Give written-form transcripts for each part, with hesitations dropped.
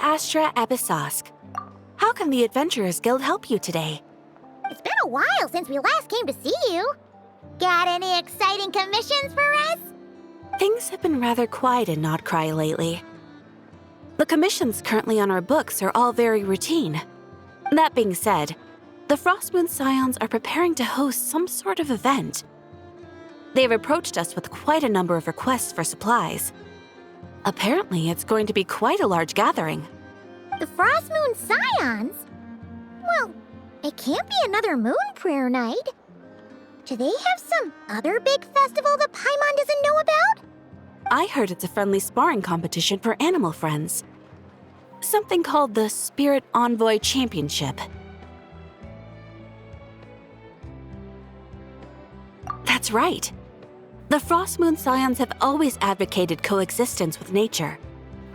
Astra Abyssosk. How can the Adventurers Guild help you today? It's been a while since we last came to see you. Got any exciting commissions for us? Things have been rather quiet in Nodkrai lately. The commissions currently on our books are all very routine. That being said, the Frostmoon Scions are preparing to host some sort of event. They've approached us with quite a number of requests for supplies. Apparently, it's going to be quite a large gathering. The Frostmoon Scions? Well, it can't be another Moon Prayer Night. Do they have some other big festival that Paimon doesn't know about? I heard it's a friendly sparring competition for animal friends. Something called the Spirit Envoy Championship. That's right. The Frostmoon Scions have always advocated coexistence with nature,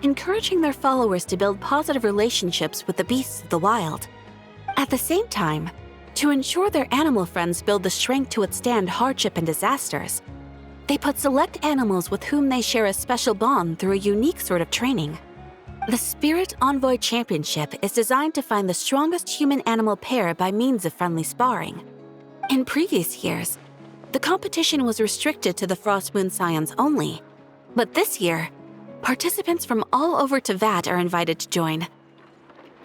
encouraging their followers to build positive relationships with the beasts of the wild. At the same time, to ensure their animal friends build the strength to withstand hardship and disasters, they put select animals with whom they share a special bond through a unique sort of training. The Spirit Envoy Championship is designed to find the strongest human-animal pair by means of friendly sparring. In previous years, the competition was restricted to the Frostmoon Scions only, but this year, participants from all over Teyvat are invited to join.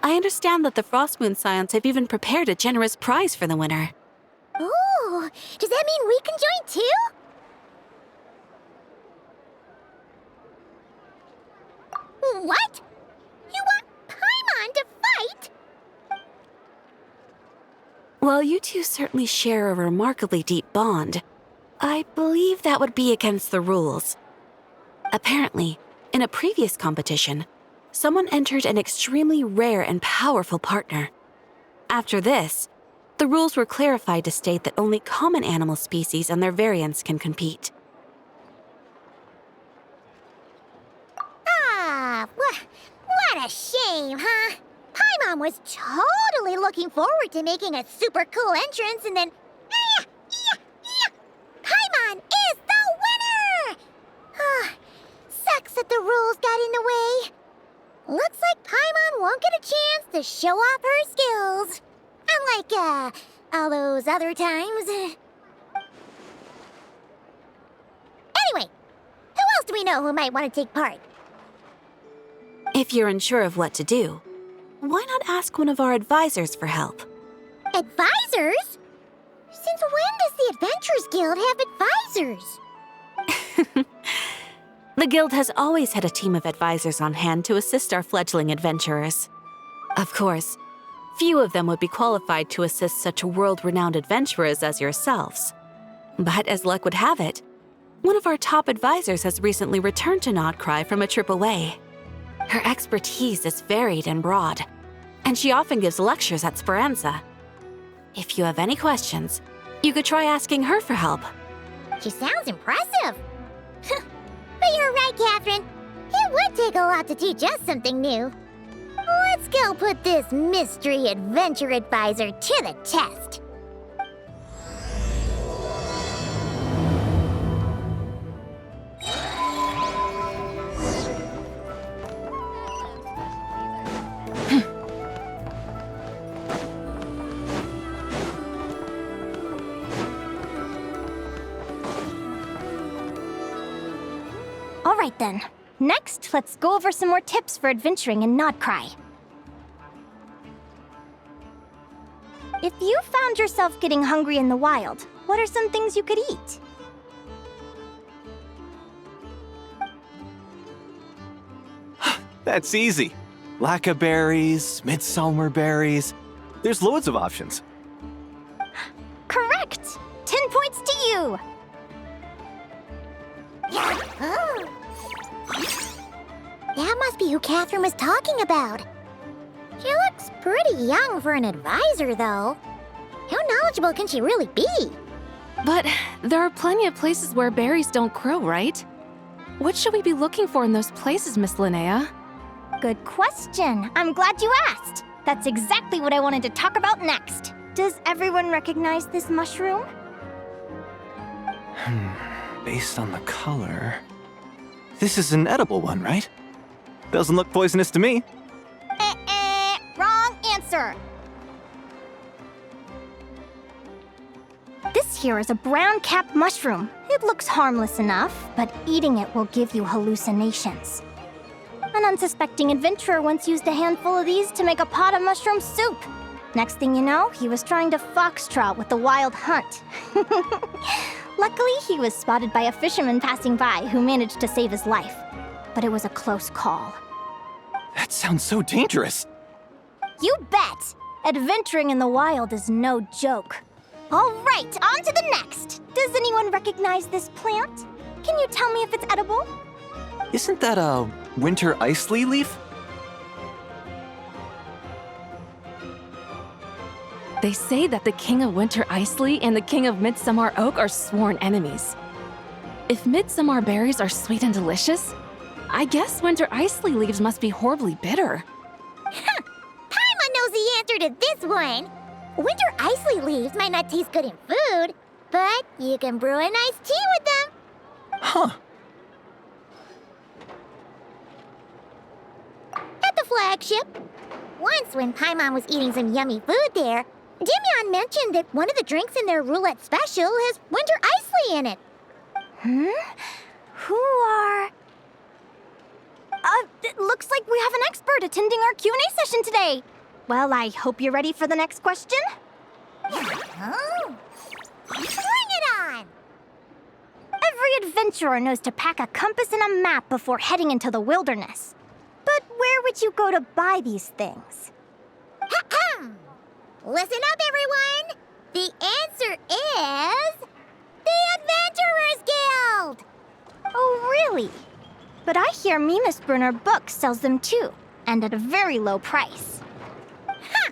I understand that the Frostmoon Scions have even prepared a generous prize for the winner. Ooh, does that mean we can join too? What? You want Paimon to fight? While you two certainly share a remarkably deep bond, I believe that would be against the rules. Apparently, in a previous competition, someone entered an extremely rare and powerful partner. After this, the rules were clarified to state that only common animal species and their variants can compete. What a shame, huh? Paimon was totally looking forward to making a super cool entrance and then... Paimon is the winner! Sucks that the rules got in the way. Looks like Paimon won't get a chance to show off her skills. Unlike, all those other times. Anyway, who else do we know who might want to take part? If you're unsure of what to do, why not ask one of our advisors for help? Advisors? Since when does the Adventurers Guild have advisors? The guild has always had a team of advisors on hand to assist our fledgling adventurers. Of course, few of them would be qualified to assist such world-renowned adventurers as yourselves. But as luck would have it, one of our top advisors has recently returned to Nodkrai from a trip away. Her expertise is varied and broad, and she often gives lectures at Speranza. If you have any questions, you could try asking her for help. She sounds impressive. But you're right, Catherine. It would take a lot to teach us something new. Let's go put this mystery adventure advisor to the test. Alright then. Next, let's go over some more tips for adventuring in Nodkrai. If you found yourself getting hungry in the wild, what are some things you could eat? That's easy. Lacca berries, midsummer berries. There's loads of options. Correct! 10 points to you! Oh. That must be who Catherine was talking about. She looks pretty young for an advisor, though. How knowledgeable can she really be? But there are plenty of places where berries don't grow, right? What should we be looking for in those places, Miss Linnea? Good question. I'm glad you asked. That's exactly what I wanted to talk about next. Does everyone recognize this mushroom? Based on the color... This is an edible one, right? Doesn't look poisonous to me. answer! This here is a brown-capped mushroom. It looks harmless enough, but eating it will give you hallucinations. An unsuspecting adventurer once used a handful of these to make a pot of mushroom soup. Next thing you know, he was trying to foxtrot with the wild hunt. Luckily, he was spotted by a fisherman passing by who managed to save his life. But it was a close call. That sounds so dangerous. You bet! Adventuring in the wild is no joke. All right, on to the next. Does anyone recognize this plant? Can you tell me if it's edible? Isn't that a winter ice leaf? They say that the King of Winter Isley and the King of Midsummer Oak are sworn enemies. If midsummer berries are sweet and delicious, I guess winter isley leaves must be horribly bitter. Paimon knows the answer to this one. Winter isley leaves might not taste good in food, but you can brew a nice tea with them. Huh. At the flagship. Once when Paimon was eating some yummy food there, Dimyon mentioned that one of the drinks in their roulette special has winter isley in it. Who are... it looks like we have an expert attending our Q&A session today. Well, I hope you're ready for the next question. Oh. Bring it on! Every adventurer knows to pack a compass and a map before heading into the wilderness. But where would you go to buy these things? Listen up, everyone! The answer is... the Adventurers Guild! Oh, really? But I hear Mimus Brunner Books sells them too, and at a very low price. Ha!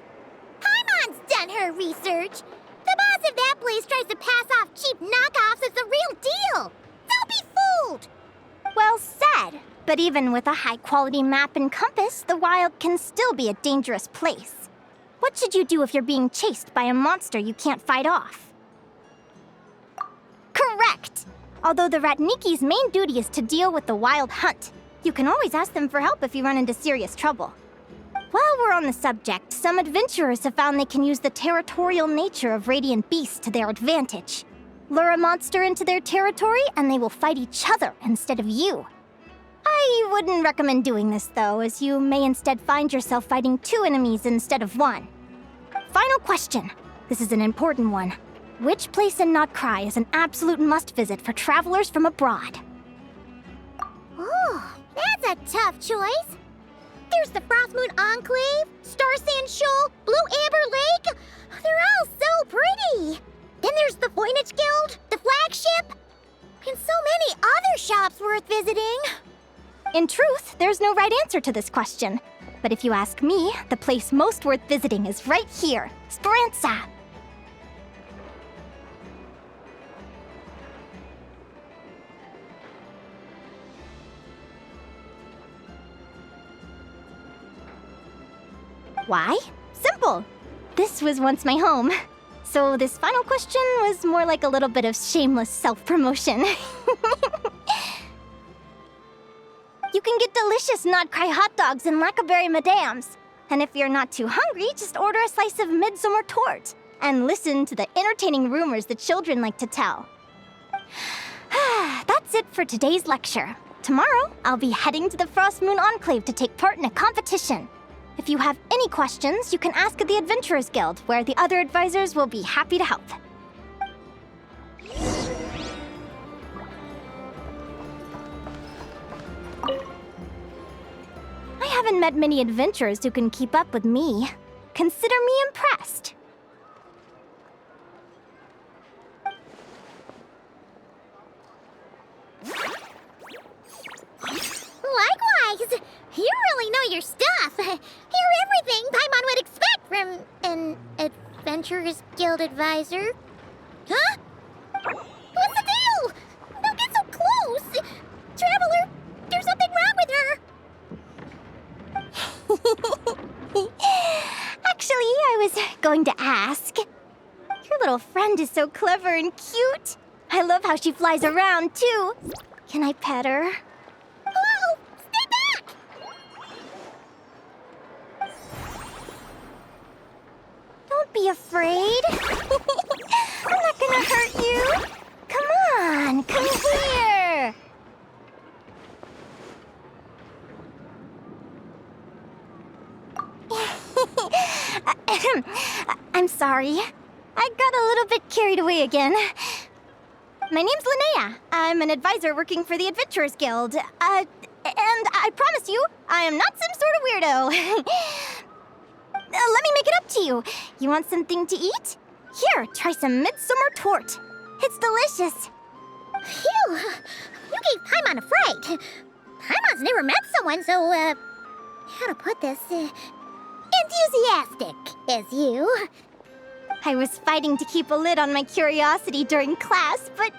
Paimon's done her research. The boss of that place tries to pass off cheap knockoffs as the real deal. Don't be fooled! Well said. But even with a high-quality map and compass, the wild can still be a dangerous place. What should you do if you're being chased by a monster you can't fight off? Correct! Although the Ratniki's main duty is to deal with the wild hunt, you can always ask them for help if you run into serious trouble. While we're on the subject, some adventurers have found they can use the territorial nature of radiant beasts to their advantage. Lure a monster into their territory and they will fight each other instead of you. I wouldn't recommend doing this though, as you may instead find yourself fighting two enemies instead of one. Final question. This is an important one. Which place in Nodkrai is an absolute must-visit for travelers from abroad? Oh, that's a tough choice. There's the Frostmoon Enclave, Star Sand Shoal, Blue Amber Lake. They're all so pretty. Then there's the Voynich Guild, the flagship, and so many other shops worth visiting. In truth, there's no right answer to this question. But if you ask me, the place most worth visiting is right here, Speranza. Why? Simple. This was once my home. So this final question was more like a little bit of shameless self-promotion. You can get delicious Nodkrai hot dogs and Lackaberry Madams. And if you're not too hungry, just order a slice of midsummer tort and listen to the entertaining rumors the children like to tell. That's it for today's lecture. Tomorrow, I'll be heading to the Frostmoon Enclave to take part in a competition. If you have any questions, you can ask at the Adventurers Guild, where the other advisors will be happy to help. I haven't met many adventurers who can keep up with me. Consider me impressed. Likewise, you really know your stuff. You're everything Paimon would expect from an Adventurers Guild advisor. Huh? What's the deal? Don't get so close. Traveler, there's something wrong with her. Actually, I was going to ask. Your little friend is so clever and cute. I love how she flies around, too. Can I pet her? Whoa! Stay back! afraid. I'm not gonna hurt you. Come on, come here. I'm sorry. I got a little bit carried away again. My name's Linnea. I'm an advisor working for the Adventurers Guild. And I promise you, I am not some sort of weirdo. Let me make it up to you. You want something to eat? Here, try some midsummer tort. It's delicious. Phew! You gave Paimon a fright. Paimon's never met someone so, how to put this, enthusiastic as you. I was fighting to keep a lid on my curiosity during class, but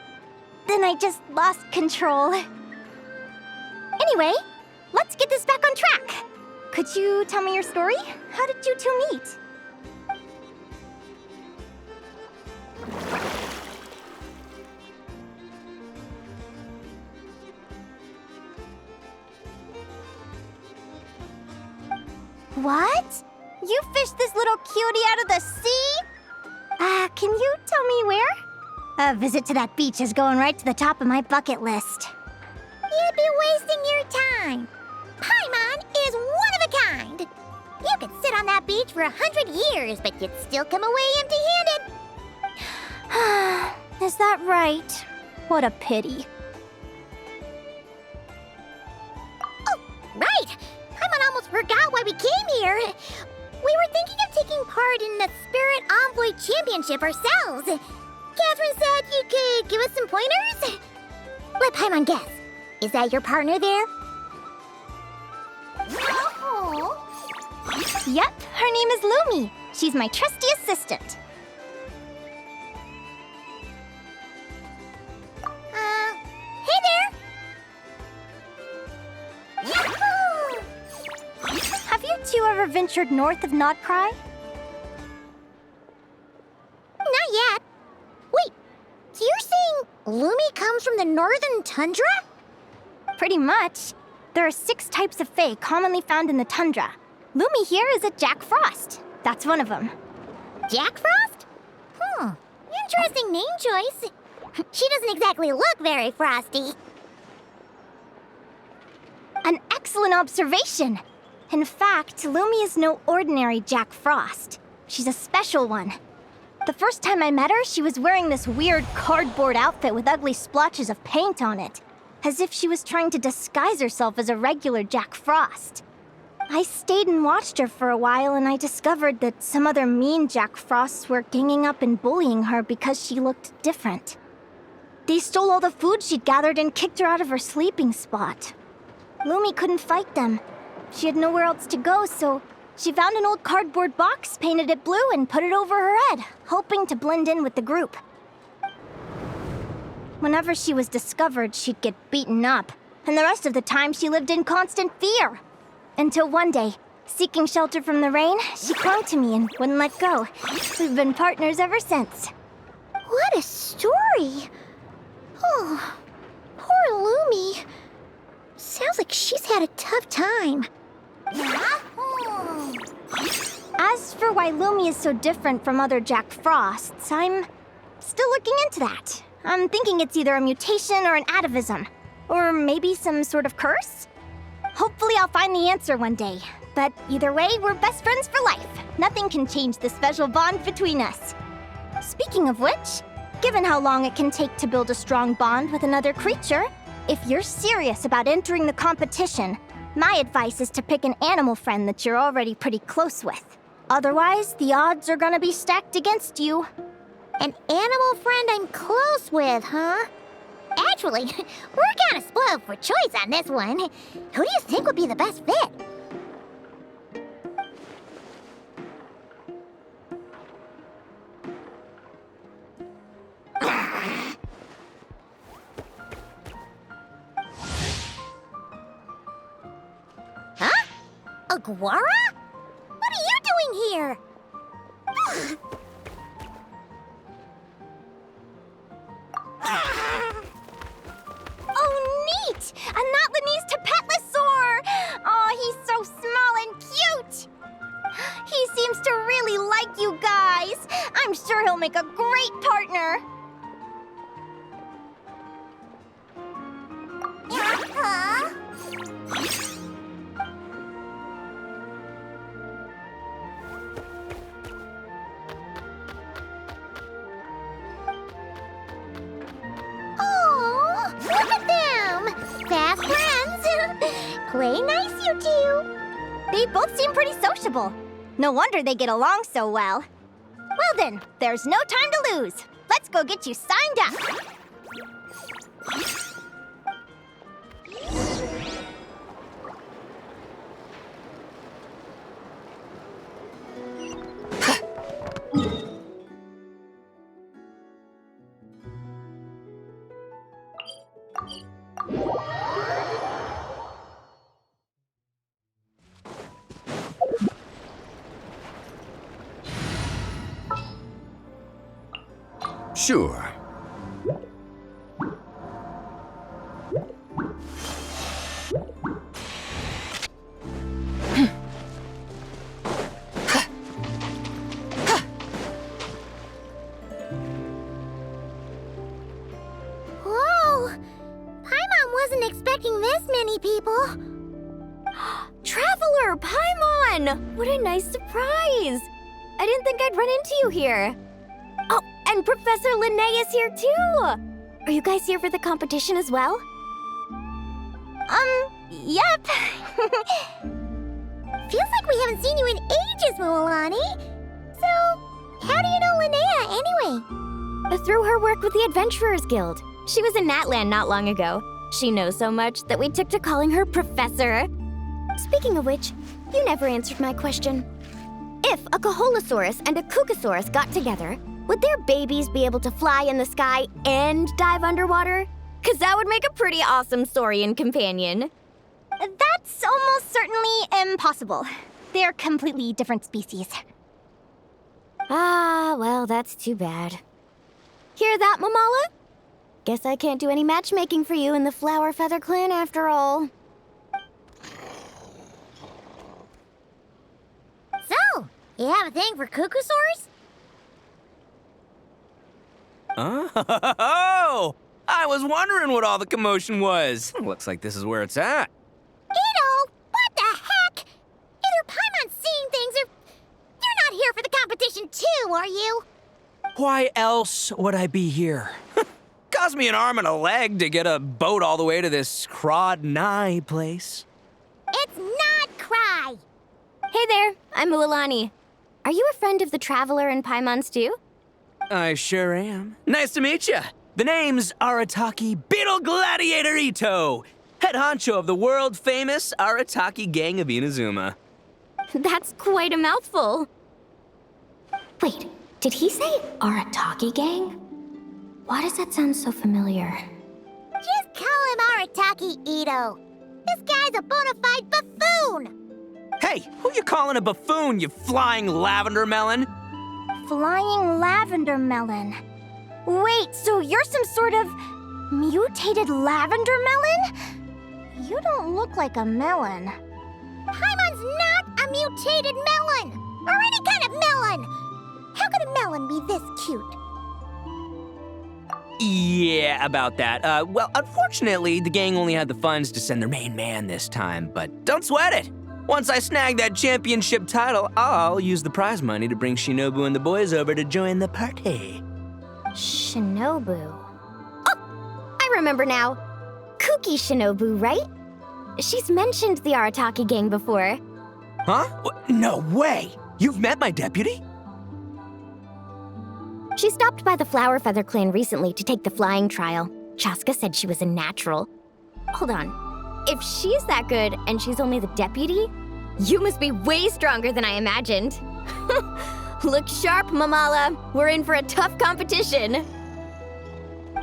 then I just lost control. Anyway, let's get this back on track. Could you tell me your story? How did you two meet? What? You fished this little cutie out of the sea? Can you tell me where? A visit to that beach is going right to the top of my bucket list. You'd be wasting your time. Paimon is one of a kind. You could sit on that beach for 100 years, but you'd still come away empty-handed. Is that right? What a pity. Oh, right. Paimon almost forgot why we came here. We were thinking of taking part in the Spirit Envoy Championship ourselves. Catherine said you could give us some pointers. Let Paimon guess. Is that your partner there? Yep, her name is Lumi. She's my trusty assistant. Hey there! Yahoo! Have you two ever ventured north of Nodkrai? Not yet. Wait, so you're saying Lumi comes from the northern tundra? Pretty much. There are 6 types of fae commonly found in the tundra. Lumi here is a Jack Frost. That's one of them. Jack Frost? Interesting name choice. She doesn't exactly look very frosty. An excellent observation. In fact, Lumi is no ordinary Jack Frost. She's a special one. The first time I met her, she was wearing this weird cardboard outfit with ugly splotches of paint on it, as if she was trying to disguise herself as a regular Jack Frost. I stayed and watched her for a while, and I discovered that some other mean Jack Frosts were ganging up and bullying her because she looked different. They stole all the food she'd gathered and kicked her out of her sleeping spot. Lumi couldn't fight them. She had nowhere else to go, so she found an old cardboard box, painted it blue, and put it over her head, hoping to blend in with the group. Whenever she was discovered, she'd get beaten up, and the rest of the time she lived in constant fear. Until one day, seeking shelter from the rain, she clung to me and wouldn't let go. We've been partners ever since. What a story! Oh, poor Lumi. Sounds like she's had a tough time. As for why Lumi is so different from other Jack Frosts, I'm still looking into that. I'm thinking it's either a mutation or an atavism. Or maybe some sort of curse? Hopefully I'll find the answer one day. But either way, we're best friends for life. Nothing can change the special bond between us. Speaking of which, given how long it can take to build a strong bond with another creature, if you're serious about entering the competition, my advice is to pick an animal friend that you're already pretty close with. Otherwise, the odds are gonna be stacked against you. An animal friend I'm close with, huh? Actually, we're kind of spoiled for choice on this one. Who do you think would be the best fit? Huh? Aguara? What are you doing here? Oh, neat! A Notlanese Tapetlosaur! Oh, he's so small and cute! He seems to really like you guys. make a great partner! Huh? Oh, look at them! Fast friends! Play nice, you two! They both seem pretty sociable. No wonder they get along so well. Well then, there's no time to lose. Let's go get you signed up. Sure. Whoa! Paimon wasn't expecting this many people. Traveler, Paimon! What a nice surprise! I didn't think I'd run into you here. Oh, and Professor Linnea is here too! Are you guys here for the competition as well? Yep. Feels like we haven't seen you in ages, Mualani. So, how do you know Linnea anyway? Through her work with the Adventurers Guild. She was in Natland not long ago. She knows so much that we took to calling her Professor. Speaking of which, you never answered my question. If a Kaholosaurus and a Kukasaurus got together, would their babies be able to fly in the sky and dive underwater? 'Cause that would make a pretty awesome saurian companion. That's almost certainly impossible. They're completely different species. Ah, well, that's too bad. Hear that, Mamala? Guess I can't do any matchmaking for you in the Flower Feather Clan after all. So, you have a thing for Kukusaurs? Oh! I was wondering what all the commotion was. Looks like this is where it's at. Ito, what the heck? Either Paimon's seeing things or you're not here for the competition too, are you? Why else would I be here? Cost me an arm and a leg to get a boat all the way to this Crawdnigh place. It's Nodkrai. Hey there, I'm Mualani. Are you a friend of the Traveler and Paimon's too? I sure am. Nice to meet you. The name's Arataki Beetle Gladiator Ito, head honcho of the world-famous Arataki Gang of Inazuma. That's quite a mouthful. Wait, did he say Arataki Gang? Why does that sound so familiar? Just call him Arataki Ito. This guy's a bona fide buffoon. Hey, who you calling a buffoon, you flying lavender melon? Flying lavender melon. Wait, so you're some sort of mutated lavender melon? You don't look like a melon. Paimon's not a mutated melon, or any kind of melon. How could a melon be this cute? Yeah, about that. Well, unfortunately, the gang only had the funds to send their main man this time, but don't sweat it. Once I snag that championship title, I'll use the prize money to bring Shinobu and the boys over to join the party. Shinobu. Oh, I remember now. Kuki Shinobu, right? She's mentioned the Arataki Gang before. Huh? No way! You've met my deputy? She stopped by the Flower Feather Clan recently to take the flying trial. Chaska said she was a natural. Hold on. If she's that good and she's only the deputy, you must be way stronger than I imagined. Look sharp, Mamala. We're in for a tough competition.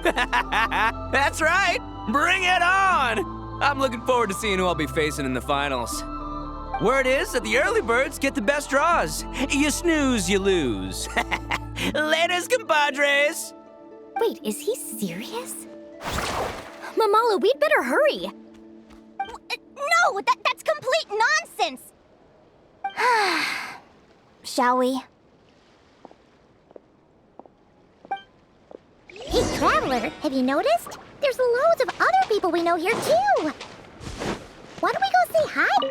That's right! Bring it on! I'm looking forward to seeing who I'll be facing in the finals. Word is that the early birds get the best draws. You snooze, you lose. Laters, compadres! Wait, is he serious? Mamala, we'd better hurry. No, that's complete nonsense! Shall we? Traveler, have you noticed? There's loads of other people we know here, too. Why don't we go say hi?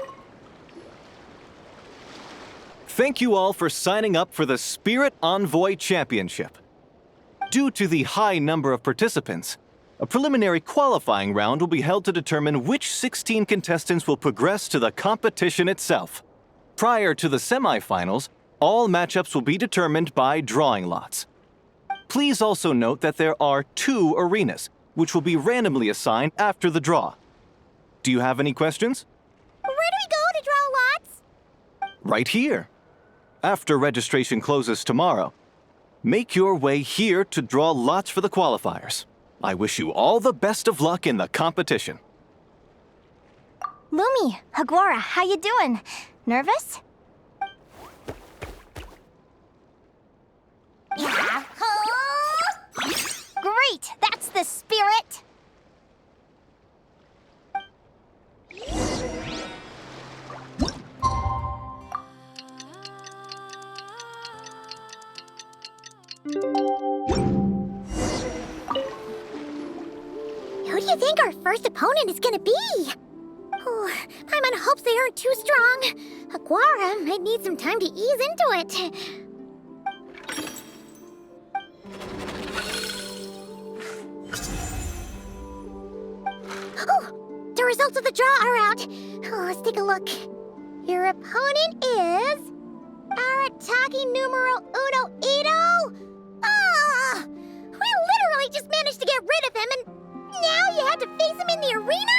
Thank you all for signing up for the Spirit Envoy Championship. Due to the high number of participants, a preliminary qualifying round will be held to determine which 16 contestants will progress to the competition itself. Prior to the semifinals, all matchups will be determined by drawing lots. Please also note that there are 2 arenas, which will be randomly assigned after the draw. Do you have any questions? Where do we go to draw lots? Right here. After registration closes tomorrow, make your way here to draw lots for the qualifiers. I wish you all the best of luck in the competition. Lumi, Haguara, how you doing? Nervous? Great! That's the spirit! Who do you think our first opponent is gonna be? Oh, Paimon hopes they aren't too strong. Haguara might need some time to ease into it. Oh, the results of the draw are out. Oh, let's take a look. Your opponent is Arataki numero uno Ito. Ah, we literally just managed to get rid of him, and now you had to face him in the arena?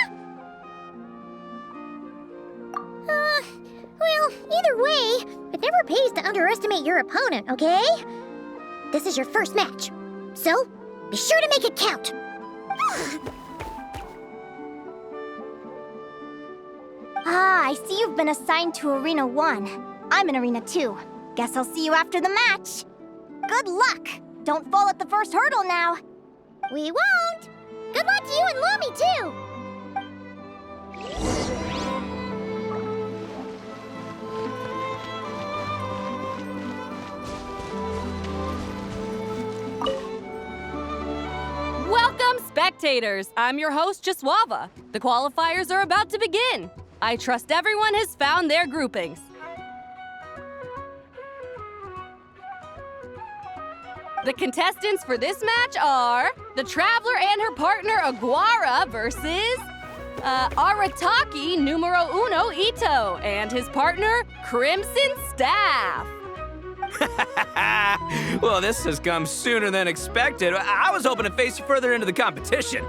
Well, either way, it never pays to underestimate your opponent, okay? This is your first match, so be sure to make it count. Ah, I see you've been assigned to Arena 1. I'm in Arena 2. Guess I'll see you after the match. Good luck! Don't fall at the first hurdle now. We won't. Good luck to you and Lumi, too. Welcome, spectators! I'm your host, Jaswava. The qualifiers are about to begin. I trust everyone has found their groupings. The contestants for this match are the Traveler and her partner Aguara versus Arataki numero uno Ito and his partner Crimson Staff. Well, this has come sooner than expected. I was hoping to face you further into the competition.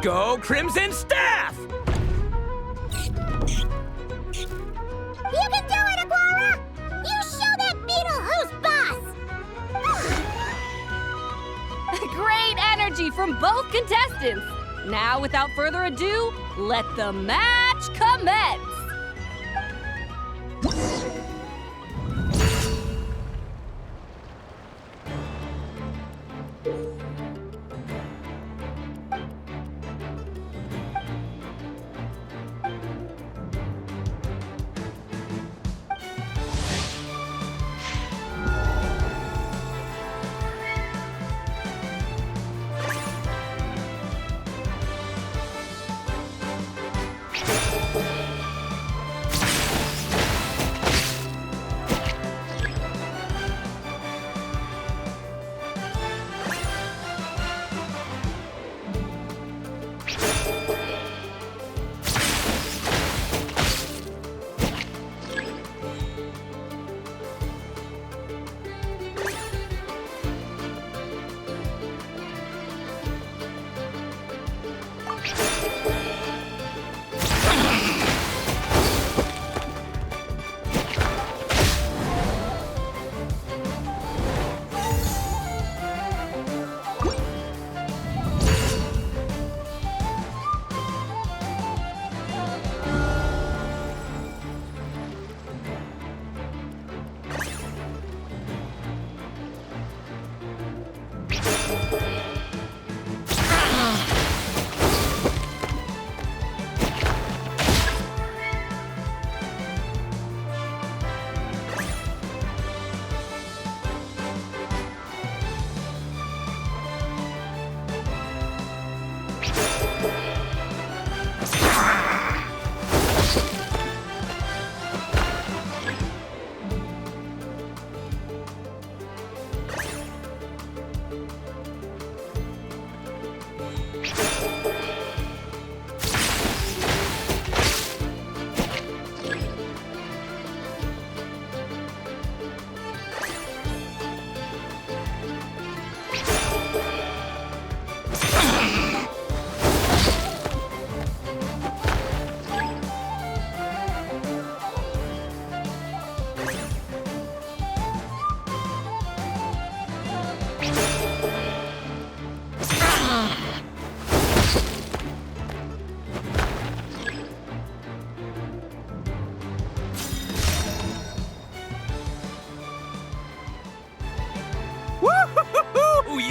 Go Crimson Staff! You can do it, Aguara! You show that beetle who's boss! Great energy from both contestants. Now, without further ado, let the match commence.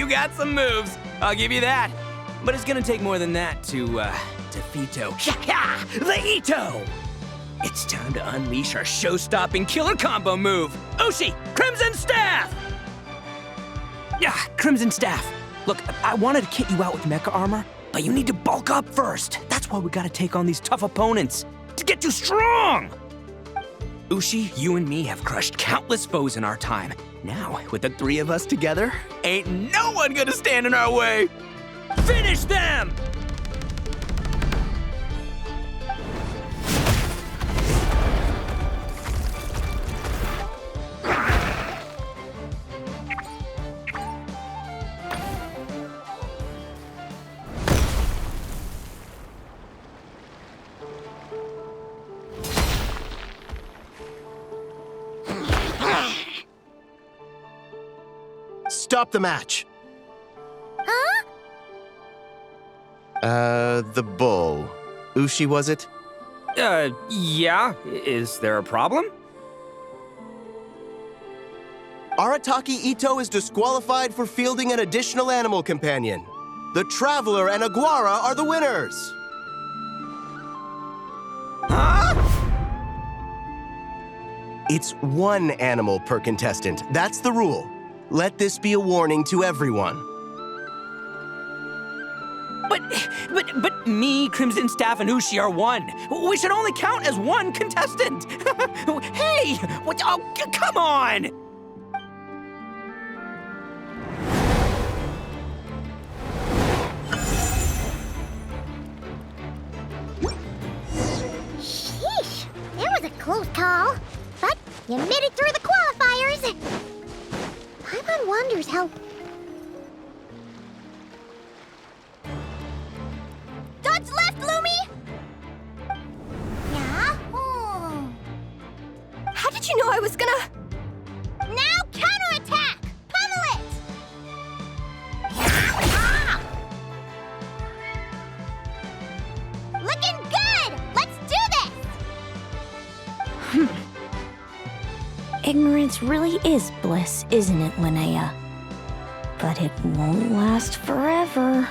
You got some moves, I'll give you that. But it's gonna take more than that to defeat the Ito! It's time to unleash our show-stopping killer combo move. Ushi, Crimson Staff! Yeah, Crimson Staff. Look, I wanted to kit you out with mecha armor, but you need to bulk up first. That's why we gotta take on these tough opponents to get you strong! Ushi, you and me have crushed countless foes in our time. Now, with the three of us together, ain't no one gonna stand in our way! Finish them! Stop the match! Huh? The bull. Ushi, was it? Yeah. Is there a problem? Arataki Ito is disqualified for fielding an additional animal companion. The Traveler and Aguara are the winners! Huh? It's one animal per contestant. That's the rule. Let this be a warning to everyone. But me, Crimson Staff, and Ushi are one. We should only count as one contestant. Hey, what? Oh, come on! Sheesh, that was a close call. But you made it through the qualifiers. Paimon wonders how... Dodge left, Lumi! Yeah? How did you know I was gonna... Now counterattack! Pummel it! Looking good! Let's do this! Ignorance really is bliss, isn't it, Linnea? But it won't last forever.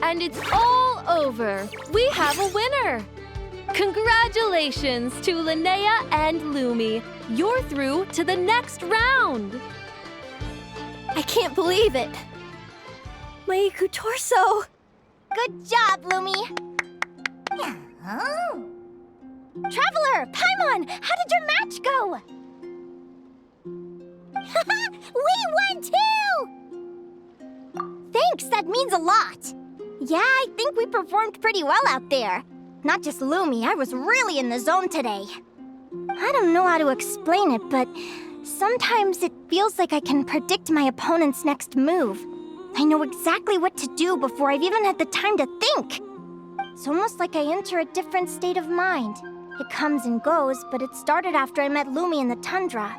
And it's all over. We have a winner. Congratulations to Linnea and Lumi. You're through to the next round. I can't believe it. My Iku torso. Good job, Lumi! Oh. Traveler, Paimon, how did your match go? We won too! Thanks, that means a lot. Yeah, I think we performed pretty well out there. Not just Lumi, I was really in the zone today. I don't know how to explain it, but sometimes it feels like I can predict my opponent's next move. I know exactly what to do before I've even had the time to think. It's almost like I enter a different state of mind. It comes and goes, but it started after I met Lumi in the tundra.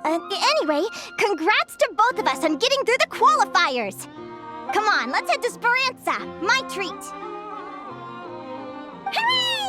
Anyway, congrats to both of us on getting through the qualifiers! Come on, let's head to Speranza, my treat! Hooray!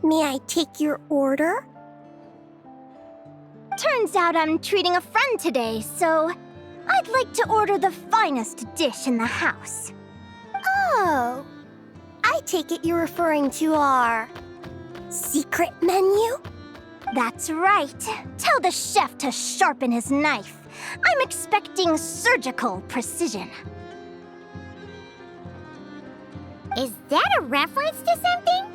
May I take your order? Turns out I'm treating a friend today, so I'd like to order the finest dish in the house. Oh, I take it you're referring to our secret menu? That's right. Tell the chef to sharpen his knife. I'm expecting surgical precision. Is that a reference to something?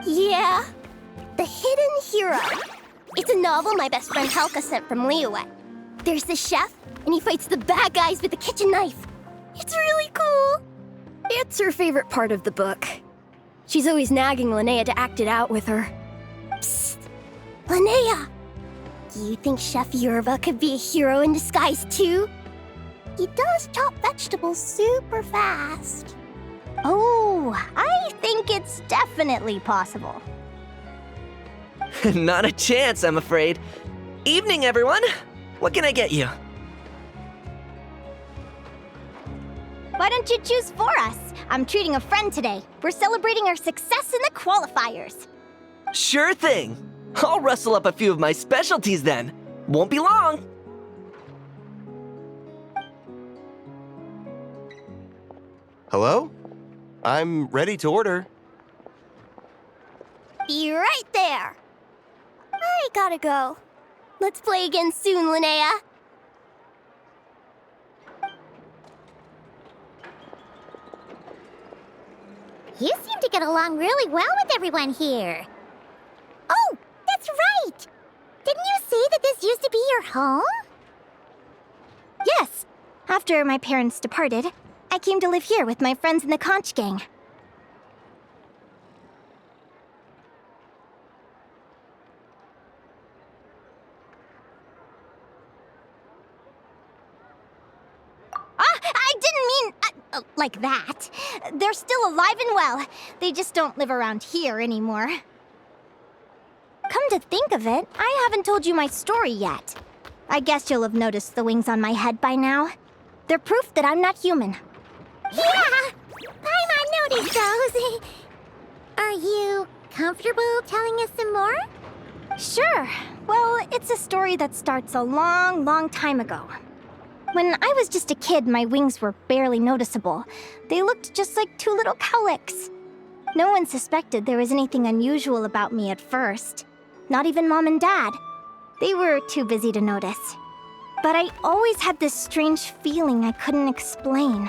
Yeah. The The Hidden Hero. It's a novel my best friend Halka sent from Liyue. There's the chef, and he fights the bad guys with a kitchen knife. It's really cool. It's her favorite part of the book. She's always nagging Linnea to act it out with her. Psst. Linnea! Do you think Chef Yerva could be a hero in disguise too? He does chop vegetables super fast. Oh, I think it's definitely possible. Not a chance, I'm afraid. Evening, everyone. What can I get you? Why don't you choose for us? I'm treating a friend today. We're celebrating our success in the qualifiers. Sure thing. I'll rustle up a few of my specialties then. Won't be long. Hello? I'm ready to order. Be right there. I gotta go. Let's play again soon, Linnea. You seem to get along really well with everyone here. Oh, that's right! Didn't you say that this used to be your home? Yes. After my parents departed, I came to live here with my friends in the conch gang. I didn't mean like that. They're still alive and well. They just don't live around here anymore. Come to think of it, I haven't told you my story yet. I guess you'll have noticed the wings on my head by now. They're proof that I'm not human. Yeah! Paimon noticed those. Are you comfortable telling us some more? Sure. Well, it's a story that starts a long, long time ago. When I was just a kid, my wings were barely noticeable. They looked just like two little cowlicks. No one suspected there was anything unusual about me at first. Not even Mom and Dad. They were too busy to notice. But I always had this strange feeling I couldn't explain.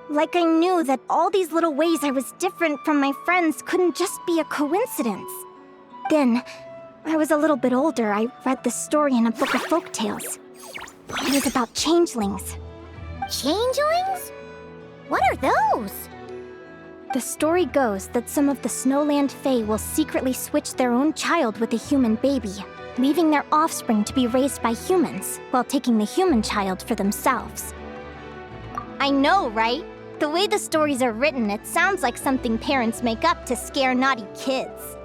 Like I knew that all these little ways I was different from my friends couldn't just be a coincidence. Then, when I was a little bit older, I read this story in a book of folktales. It was about changelings. Changelings? What are those? The story goes that some of the Snowland Fae will secretly switch their own child with a human baby, leaving their offspring to be raised by humans, while taking the human child for themselves. I know, right? The way the stories are written, it sounds like something parents make up to scare naughty kids.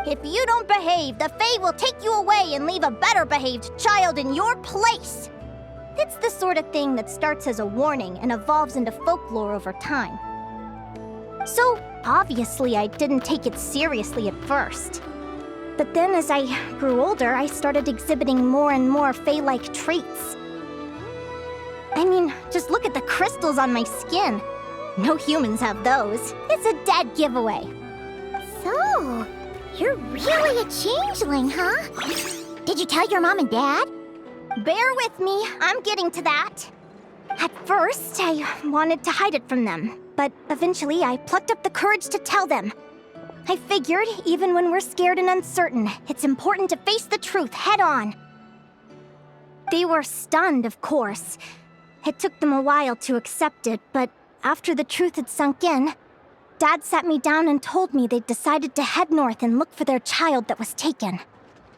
If you don't behave, the Fae will take you away and leave a better-behaved child in your place. It's the sort of thing that starts as a warning and evolves into folklore over time. So, obviously, I didn't take it seriously at first. But then as I grew older, I started exhibiting more and more Fae-like traits. I mean, just look at the crystals on my skin. No humans have those. It's a dead giveaway. So, you're really a changeling, huh? Did you tell your mom and dad? Bear with me, I'm getting to that. At first, I wanted to hide it from them, but eventually I plucked up the courage to tell them. I figured, even when we're scared and uncertain, it's important to face the truth head on. They were stunned, of course. It took them a while to accept it, but after the truth had sunk in, Dad sat me down and told me they'd decided to head north and look for their child that was taken.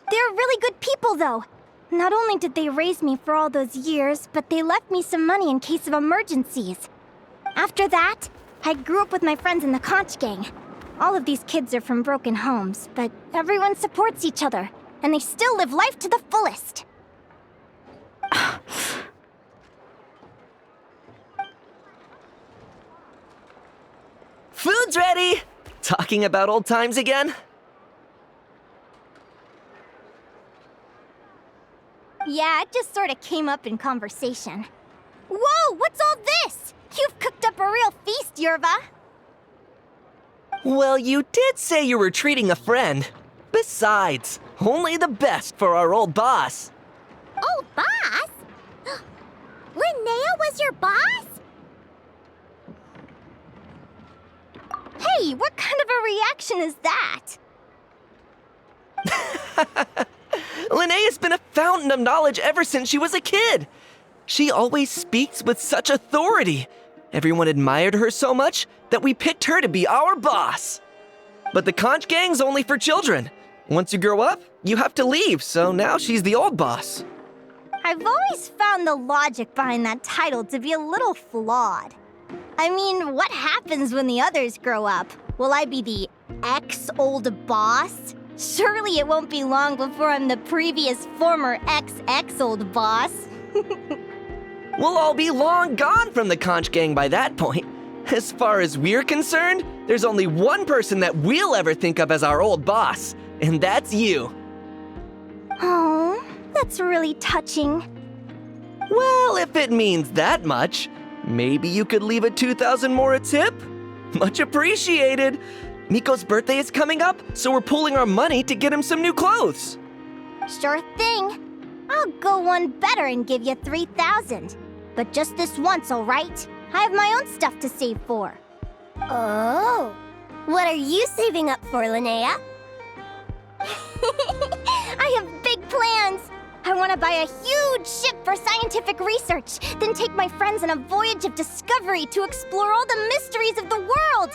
They're really good people, though. Not only did they raise me for all those years, but they left me some money in case of emergencies. After that, I grew up with my friends in the conch gang. All of these kids are from broken homes, but everyone supports each other, and they still live life to the fullest. Food's ready! Talking about old times again? Yeah, it just sort of came up in conversation. Whoa, what's all this? You've cooked up a real feast, Yerva. Well, you did say you were treating a friend. Besides, only the best for our old boss. Old boss? Linnea was your boss? Hey, what kind of a reaction is that? Linnea's been a fountain of knowledge ever since she was a kid. She always speaks with such authority. Everyone admired her so much that we picked her to be our boss. But the conch gang's only for children. Once you grow up, you have to leave, so now she's the old boss. I've always found the logic behind that title to be a little flawed. I mean, what happens when the others grow up? Will I be the ex-old boss? Surely it won't be long before I'm the previous former ex-old boss. We'll all be long gone from the conch gang by that point. As far as we're concerned, there's only one person that we'll ever think of as our old boss, and that's you. Oh, that's really touching. Well, if it means that much, maybe you could leave a 2,000 more a tip? Much appreciated. Miko's birthday is coming up, so we're pooling our money to get him some new clothes. Sure thing. I'll go one better and give you 3,000. But just this once, all right? I have my own stuff to save for. Oh, what are you saving up for, Linnea? I have big plans. I want to buy a huge ship for scientific research, then take my friends on a voyage of discovery to explore all the mysteries of the world.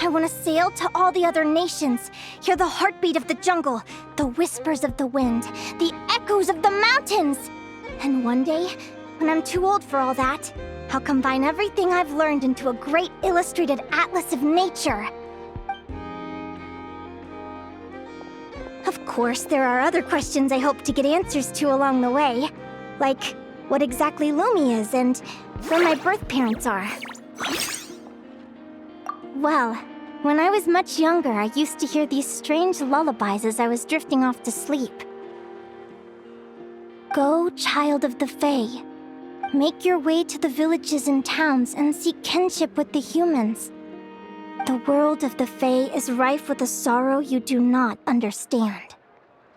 I want to sail to all the other nations, hear the heartbeat of the jungle, the whispers of the wind, the echoes of the mountains. And one day, when I'm too old for all that, I'll combine everything I've learned into a great illustrated atlas of nature. Of course, there are other questions I hope to get answers to along the way. Like, what exactly Lumi is and where my birth parents are. Well, when I was much younger, I used to hear these strange lullabies as I was drifting off to sleep. Go, child of the Fae. Make your way to the villages and towns and seek kinship with the humans. The world of the Fae is rife with a sorrow you do not understand.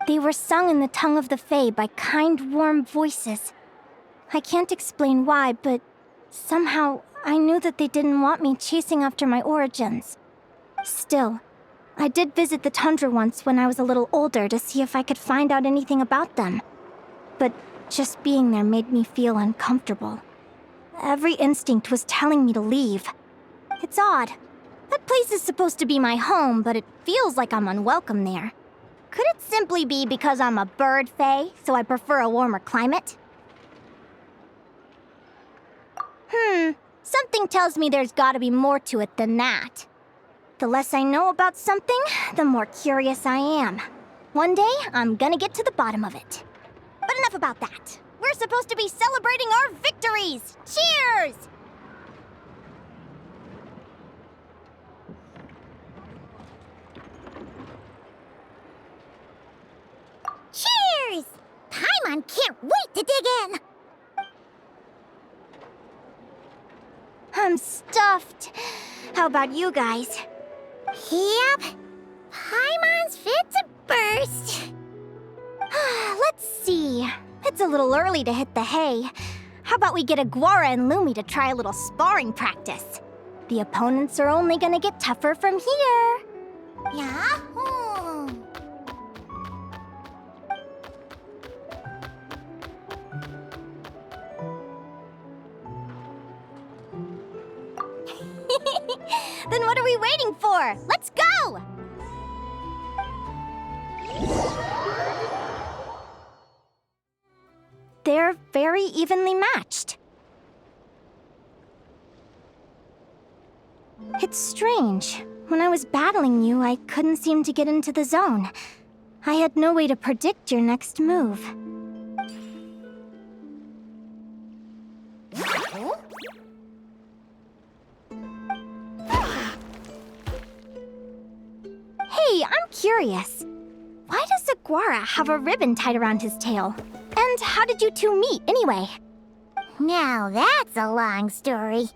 They were sung in the tongue of the Fae by kind, warm voices. I can't explain why, but somehow I knew that they didn't want me chasing after my origins. Still, I did visit the tundra once when I was a little older to see if I could find out anything about them. But just being there made me feel uncomfortable. Every instinct was telling me to leave. It's odd. That place is supposed to be my home, but it feels like I'm unwelcome there. Could it simply be because I'm a bird fae, so I prefer a warmer climate? Something tells me there's gotta be more to it than that. The less I know about something, the more curious I am. One day, I'm gonna get to the bottom of it. But enough about that. We're supposed to be celebrating our victories! Cheers! Cheers! Paimon can't wait to dig in! I'm stuffed. How about you guys? Yep. Paimon's fit to burst. Let's see. It's a little early to hit the hay. How about we get Aguara and Lumi to try a little sparring practice? The opponents are only gonna get tougher from here. Yahoo! Then what are we waiting for? Let's go! They're very evenly matched. It's strange. When I was battling you, I couldn't seem to get into the zone. I had no way to predict your next move. Hey, I'm curious. Why does Aguara have a ribbon tied around his tail? And how did you two meet, anyway? Now that's a long story.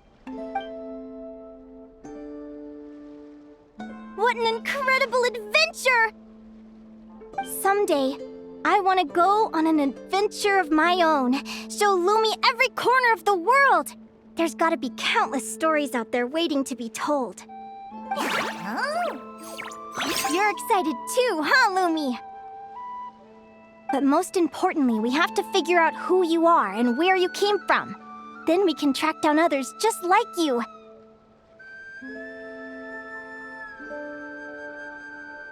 What an incredible adventure! Someday, I want to go on an adventure of my own. Show Lumi every corner of the world. There's got to be countless stories out there waiting to be told. You're excited too, huh, Lumi? But most importantly, we have to figure out who you are and where you came from. Then we can track down others just like you.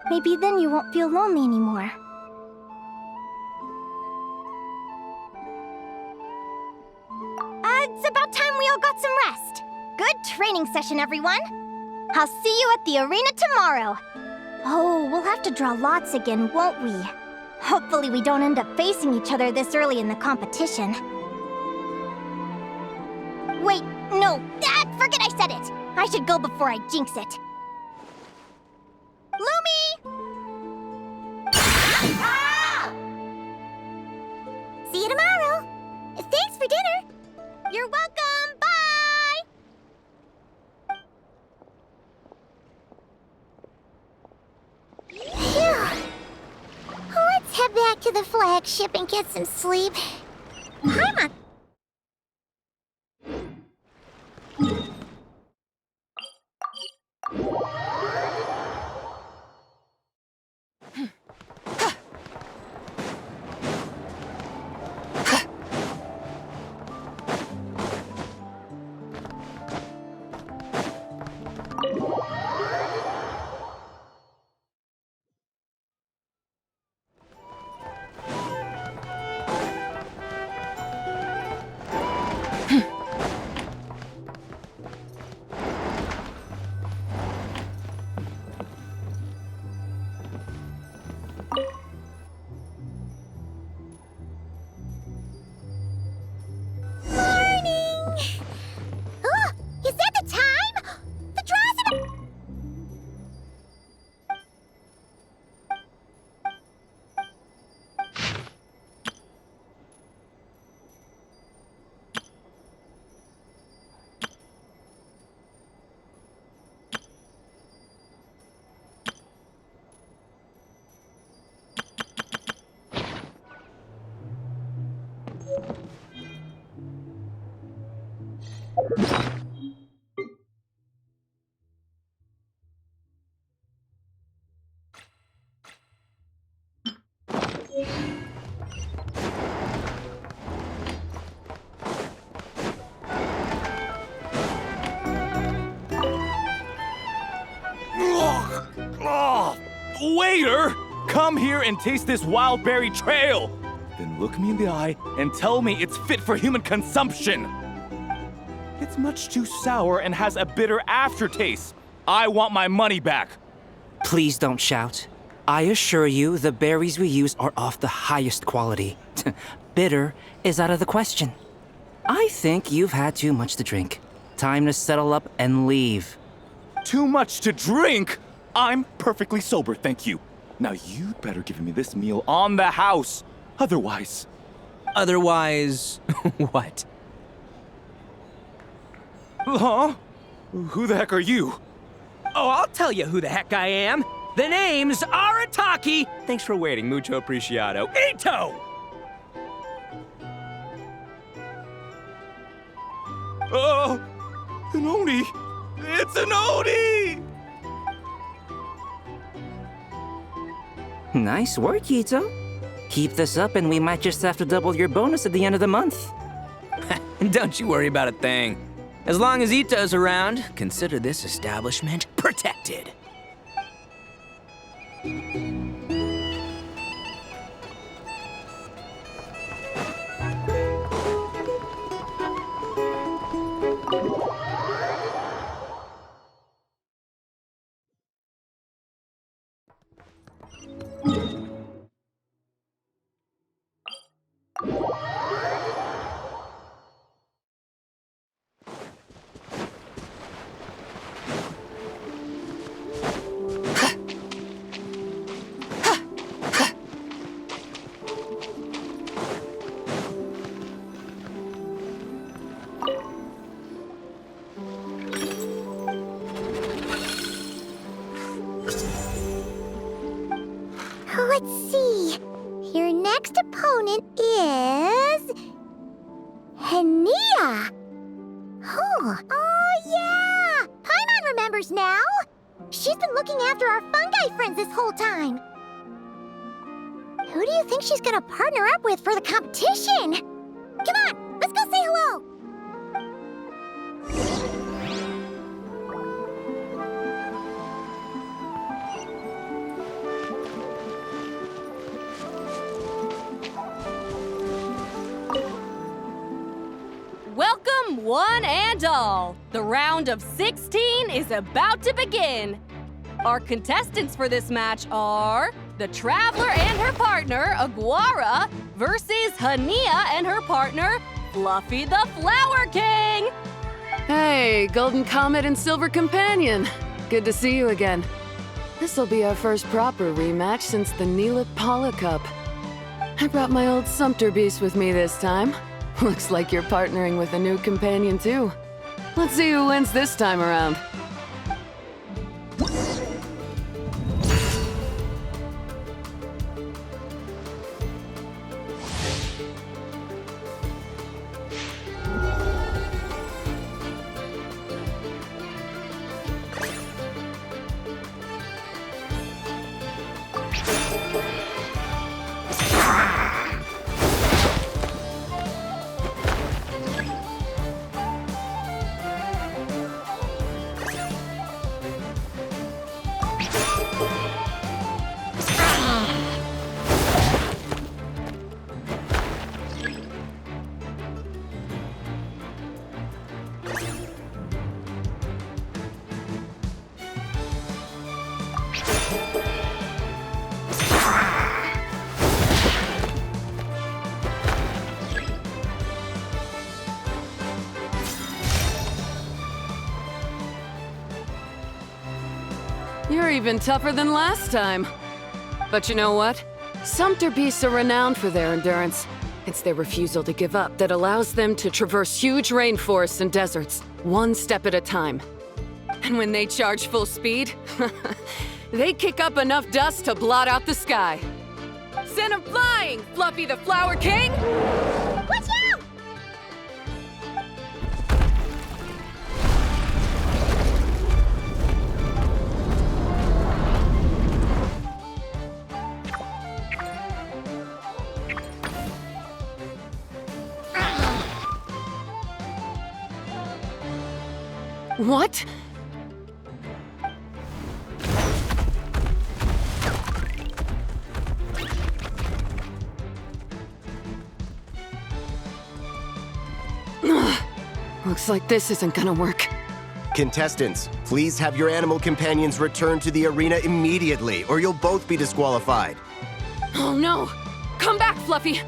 Maybe then you won't feel lonely anymore. It's about time we all got some rest. Good training session, everyone. I'll see you at the arena tomorrow. Oh, we'll have to draw lots again, won't we? Hopefully we don't end up facing each other this early in the competition. Wait, no, forget I said it. I should go before I jinx it. Lumi! Ah! See you tomorrow. Thanks for dinner. You're welcome, bye! Phew. Let's head back to the flagship and get some sleep. Paimon. Waiter! Come here and taste this wild berry trail! Then look me in the eye and tell me it's fit for human consumption! It's much too sour and has a bitter aftertaste. I want my money back! Please don't shout. I assure you, the berries we use are of the highest quality. Bitter is out of the question. I think you've had too much to drink. Time to settle up and leave. Too much to drink? I'm perfectly sober, thank you. Now you'd better give me this meal on the house. Otherwise... Otherwise... what? Huh? Who the heck are you? Oh, I'll tell you who the heck I am. The name's Arataki. Thanks for waiting, mucho apreciado. Ito! An Oni! It's an Oni! Nice work, Ito. Keep this up and we might just have to double your bonus at the end of the month. Don't you worry about a thing. As long as Ito's around, consider this establishment protected. Let's see. Your next opponent is... Linnea. Oh yeah! Paimon remembers now. She's been looking after our fungi friends this whole time. Who do you think she's gonna partner up with for the competition? Come on, let's go say hello! Welcome, one and all! The round of 16 is about to begin! Our contestants for this match are the Traveler and her partner, Aguara, versus Linnea and her partner, Fluffy the Flower King! Hey, Golden Comet and Silver Companion. Good to see you again. This'll be our first proper rematch since the Nodkrai Cup. I brought my old Sumpter Beast with me this time. Looks like you're partnering with a new companion too. Let's see who wins this time around. You're even tougher than last time. But you know what? Sumpter beasts are renowned for their endurance. It's their refusal to give up that allows them to traverse huge rainforests and deserts, one step at a time. And when they charge full speed, they kick up enough dust to blot out the sky. Send 'em flying, Fluffy the Flower King! Watch out! What? Looks like this isn't gonna work. Contestants, please have your animal companions return to the arena immediately, or you'll both be disqualified. Oh no! Come back, Fluffy!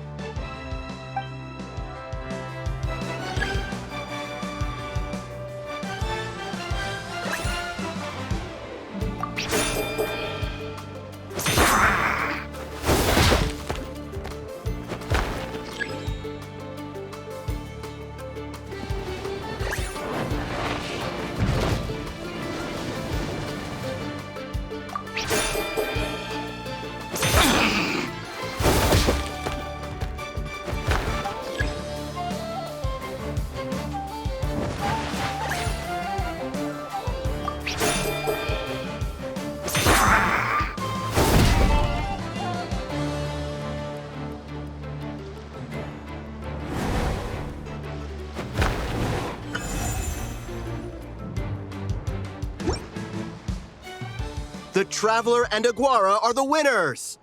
The Traveler and Aguara are the winners!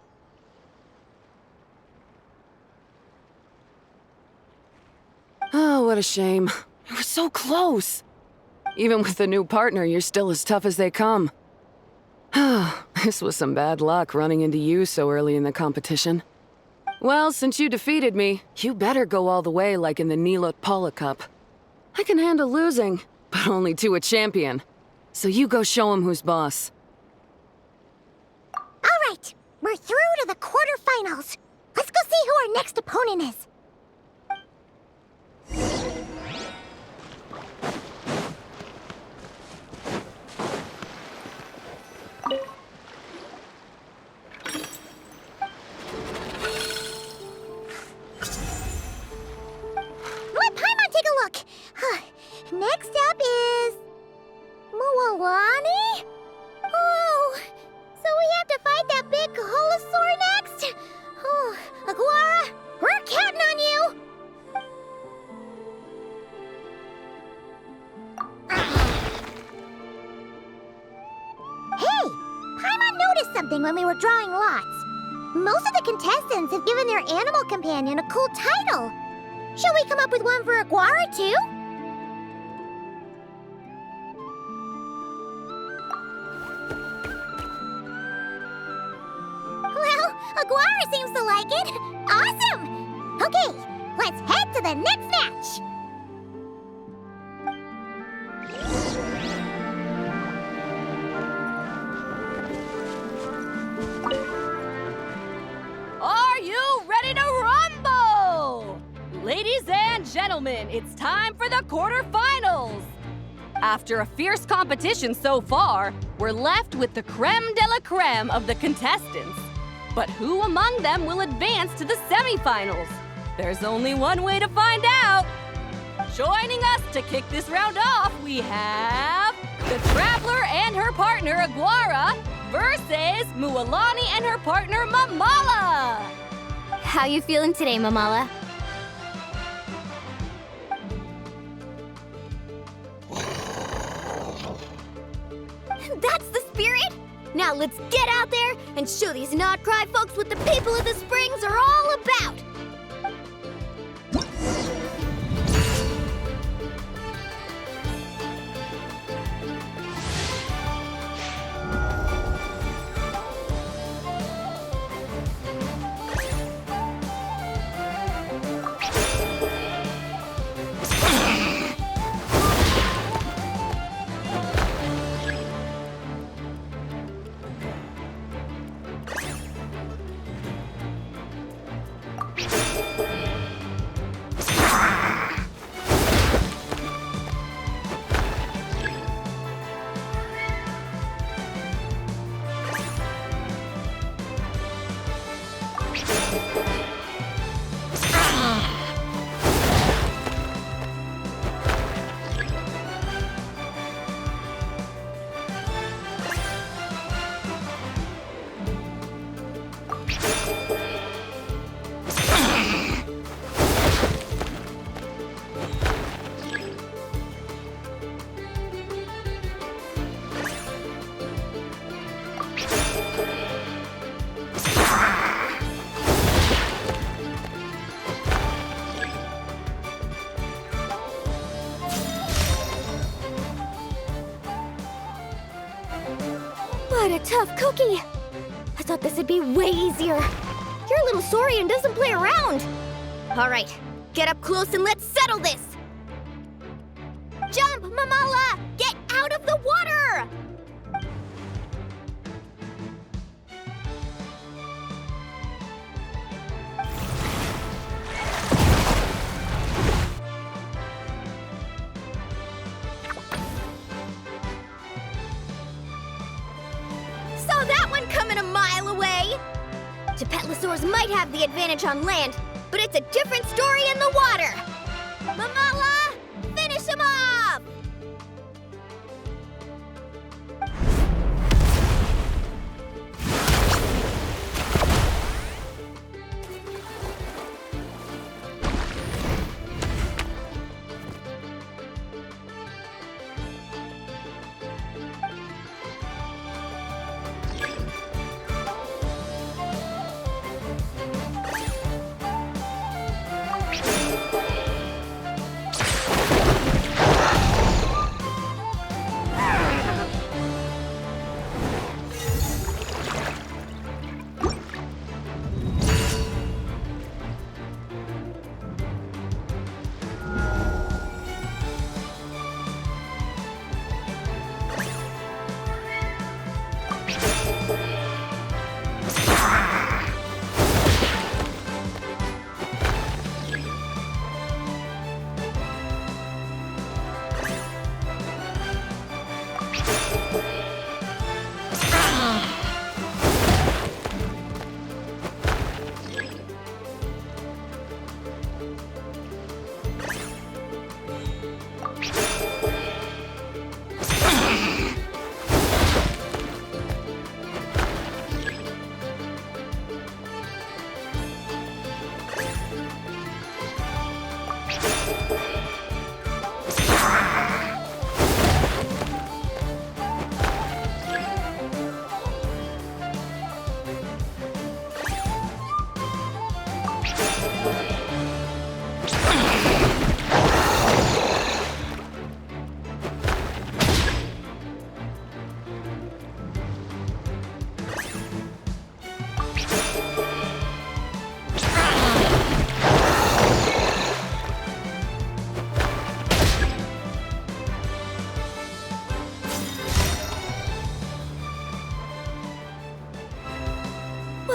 Oh, what a shame. You were so close. Even with the new partner, you're still as tough as they come. This was some bad luck running into you so early in the competition. Well, since you defeated me, you better go all the way like in the Nodkrai Cup. I can handle losing, but only to a champion. So you go show him who's boss. All right, we're through to the quarterfinals. Let's go see who our next opponent is. Let Paimon take a look. Next up is... Muawani? Oh, so we have to fight that big Holosaur next? noticed something when we were drawing lots. Most of the contestants have given their animal companion a cool title. Shall we come up with one for Aguara, too? Well, Aguara seems to like it. Awesome! Okay, let's head to the next match. Are you ready to rumble? Ladies and gentlemen, it's time for the quarterfinals. After a fierce competition so far, we're left with the creme de la creme of the contestants. But who among them will advance to the semifinals? There's only one way to find out. Joining us to kick this round off, we have the Traveler and her partner Aguara versus Mualani and her partner Mamala. How you feeling today, Mamala? That's the spirit! Now let's get out there and show these Nodkrai folks what the people of the Springs are all about! What a tough cookie! I thought this would be way easier. Your little Saurian doesn't play around. All right, get up close and let's settle this. Jump, Mamala! Get out of the water! Saw that one coming a mile away! Tepetlosaurs might have the advantage on land, but it's a different story in the water! Mamala, finish him off!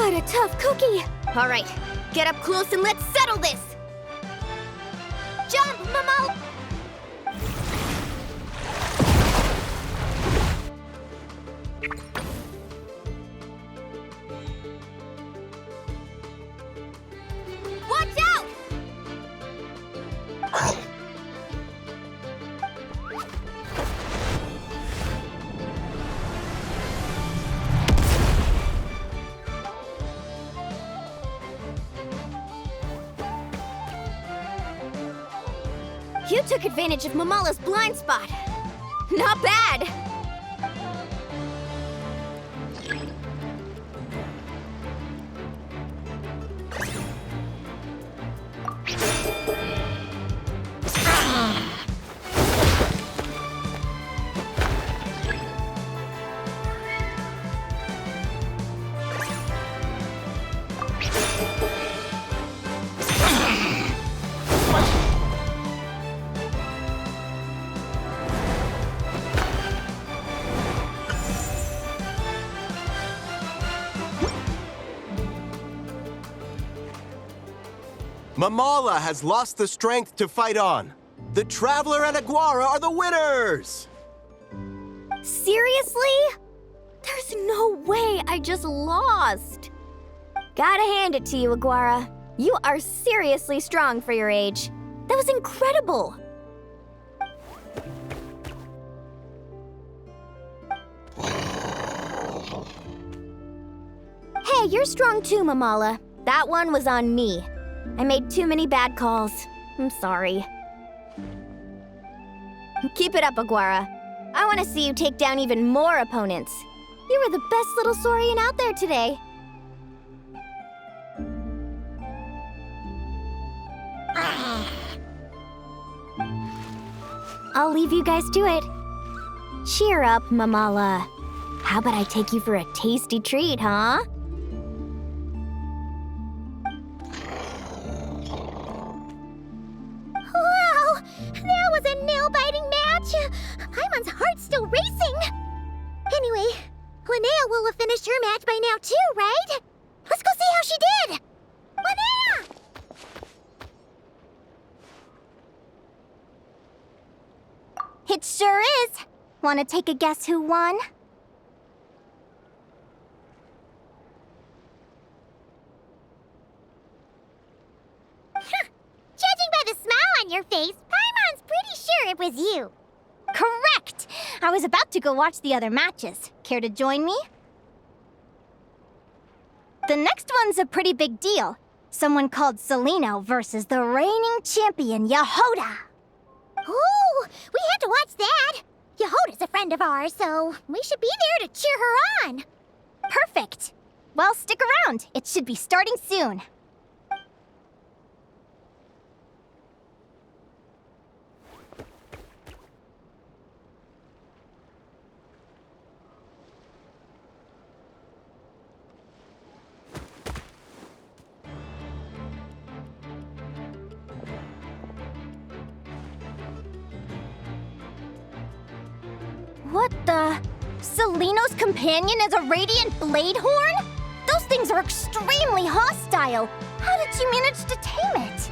What a tough cookie! All right, get up close and let's settle this! Jump, Momo! Watch out! You took advantage of Mamala's blind spot. Not bad! Mamala has lost the strength to fight on. The Traveler and Aguara are the winners! Seriously? There's no way I just lost. Gotta hand it to you, Aguara. You are seriously strong for your age. That was incredible. Hey, you're strong too, Mamala. That one was on me. I made too many bad calls. I'm sorry. Keep it up, Aguara. I want to see you take down even more opponents. You were the best little Saurian out there today. I'll leave you guys to it. Cheer up, Mamala. How about I take you for a tasty treat, huh? Wow! That was a nail-biting match! Paimon's heart's still racing! Anyway, Linnea will have finished her match by now too, right? Let's go see how she did! Linnea! It sure is. Want to take a guess who won? Judging by the smile on your face, Paimon's pretty sure it was you. Correct! I was about to go watch the other matches. Care to join me? The next one's a pretty big deal. Someone called Celino versus the reigning champion, Yehoda. Ooh, we have to watch that. Yehoda's a friend of ours, so we should be there to cheer her on. Perfect. Well, stick around. It should be starting soon. What the? Celino's companion is a radiant blade horn? Those things are extremely hostile. How did you manage to tame it?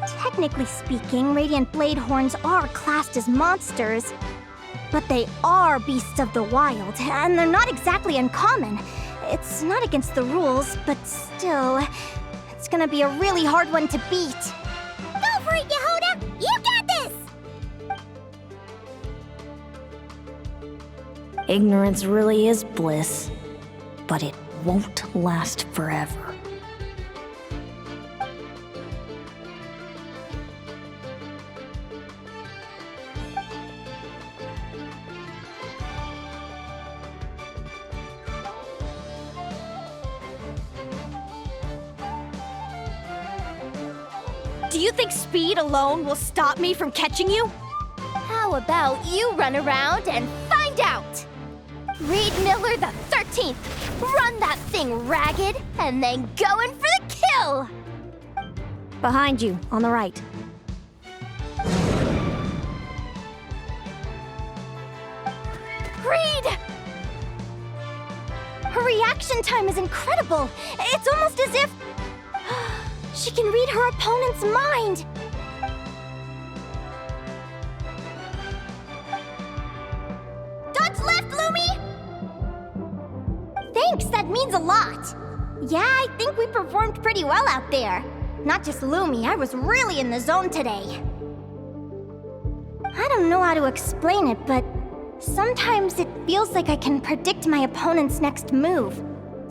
Technically speaking, radiant blade horns are classed as monsters. But they are beasts of the wild, and they're not exactly uncommon. It's not against the rules, but still, it's gonna be a really hard one to beat. Go for it, Yehoda! You got this! Ignorance really is bliss, but it won't last forever. Do you think speed alone will stop me from catching you? How about you run around and find out? Reed Miller the 13th, run that thing ragged, and then go in for the kill! Behind you, on the right. Reed! Her reaction time is incredible. It's almost as if she can read her opponent's mind. Dodge left, Lumi! Thanks, that means a lot. Yeah, I think we performed pretty well out there. Not just Lumi, I was really in the zone today. I don't know how to explain it, but sometimes it feels like I can predict my opponent's next move.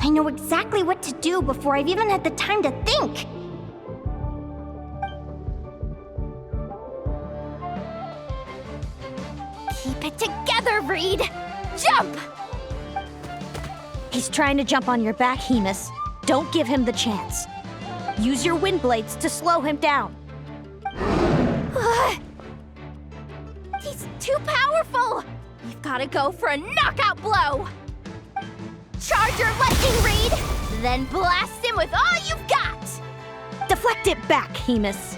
I know exactly what to do before I've even had the time to think. Keep it together, Reed! Jump! He's trying to jump on your back, Hemus. Don't give him the chance. Use your wind blades to slow him down. He's too powerful! We've gotta go for a knockout blow! Charge your lightning, Reed! Then blast him with all you've got! Deflect it back, Hemus.